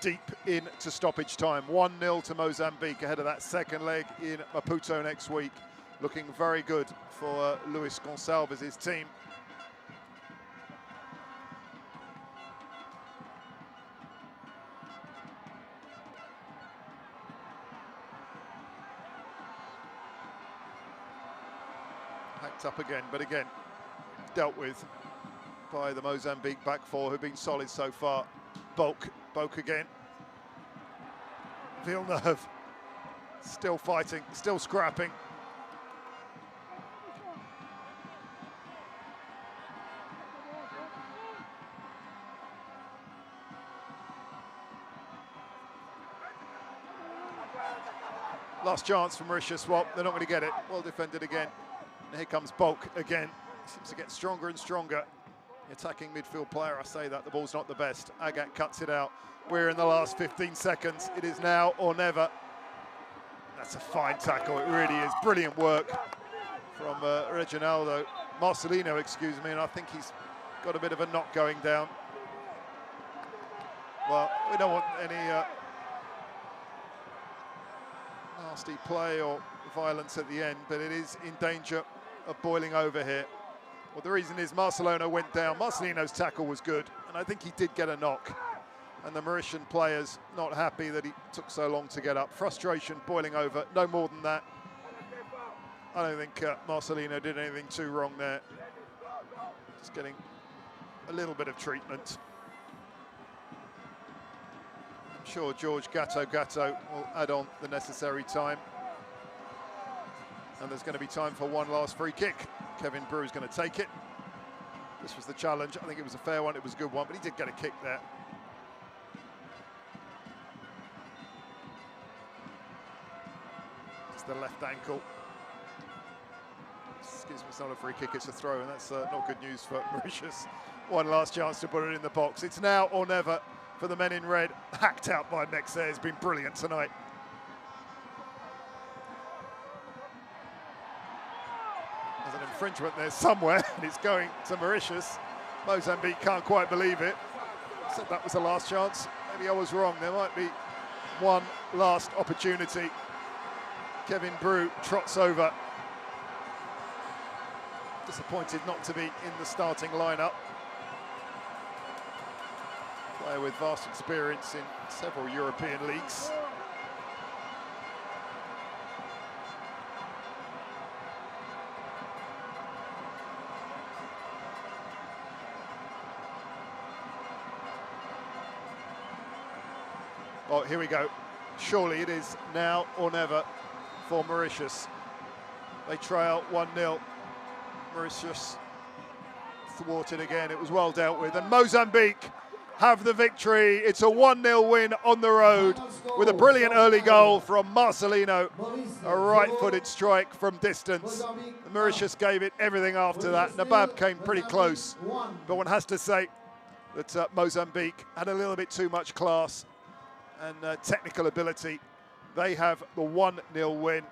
deep into stoppage time. 1-0 to Mozambique ahead of that second leg in Maputo next week. Looking very good for Luis Gonçalves' team. Hacked up again, but again, dealt with by the Mozambique back four, who've been solid so far. Bulk again. Villeneuve still fighting, still scrapping. Last chance from Mauricio. Well, they're not going to get it. Well defended again. And here comes Bulk again. Seems to get stronger and stronger. The attacking midfield player, I say that, the ball's not the best. Agat cuts it out. We're in the last 15 seconds. It is now or never. That's a fine tackle, it really is. Brilliant work from Reginaldo. Marcelino, excuse me, and I think he's got a bit of a knock going down. Well, we don't want any nasty play or violence at the end, but it is in danger of boiling over here. Well, the reason is Marcelino went down. Marcelino's tackle was good, and I think he did get a knock. And the Mauritian players not happy that he took so long to get up. Frustration boiling over, no more than that. I don't think Marcelino did anything too wrong there. Just getting a little bit of treatment. I'm sure George Gatto will add on the necessary time. And there's going to be time for one last free kick. Kevin Brew is going to take it. This was the challenge. I think it was a fair one. It was a good one, but he did get a kick there. It's the left ankle. Excuse me, it's not a free kick, it's a throw, and that's not good news for Mauritius. One last chance to put it in the box. It's now or never for the men in red. Hacked out by Mexer has been brilliant tonight. There's an infringement there somewhere, and it's going to Mauritius. Mozambique can't quite believe it. I said that was the last chance. Maybe I was wrong. There might be one last opportunity. Kevin Brew trots over. Disappointed not to be in the starting lineup. Player with vast experience in several European leagues. Oh, here we go. Surely it is now or never for Mauritius. They trail 1-0. Mauritius thwarted again. It was well dealt with. And Mozambique have the victory. It's a 1-0 win on the road with a brilliant early goal from Marcelino. A right-footed strike from distance. Mauritius gave it everything after that. Nabab came pretty close. But one has to say that Mozambique had a little bit too much class and technical ability. They have the 1-0 win.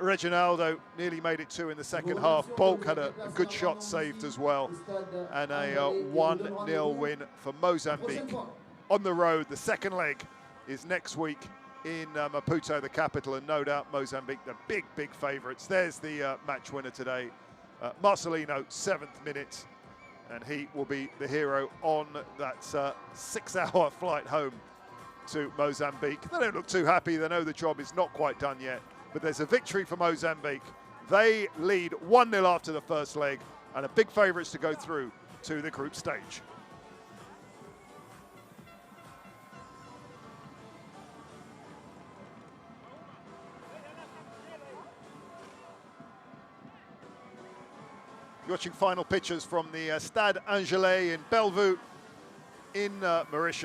Reginaldo nearly made it 2 in the second half. Bulk had a good shot saved as well. And a 1-0 win for Mozambique on the road. The second leg is next week in Maputo, the capital, and no doubt Mozambique, the big favourites. There's the match winner today. Marcelino, 7th minute, and he will be the hero on that 6-hour flight home to Mozambique. They don't look too happy. They know the job is not quite done yet. But there's a victory for Mozambique. They lead 1-0 after the first leg and are big favourites to go through to the group stage. You're watching final pictures from the Stade Angelais in Bellevue in Mauritius.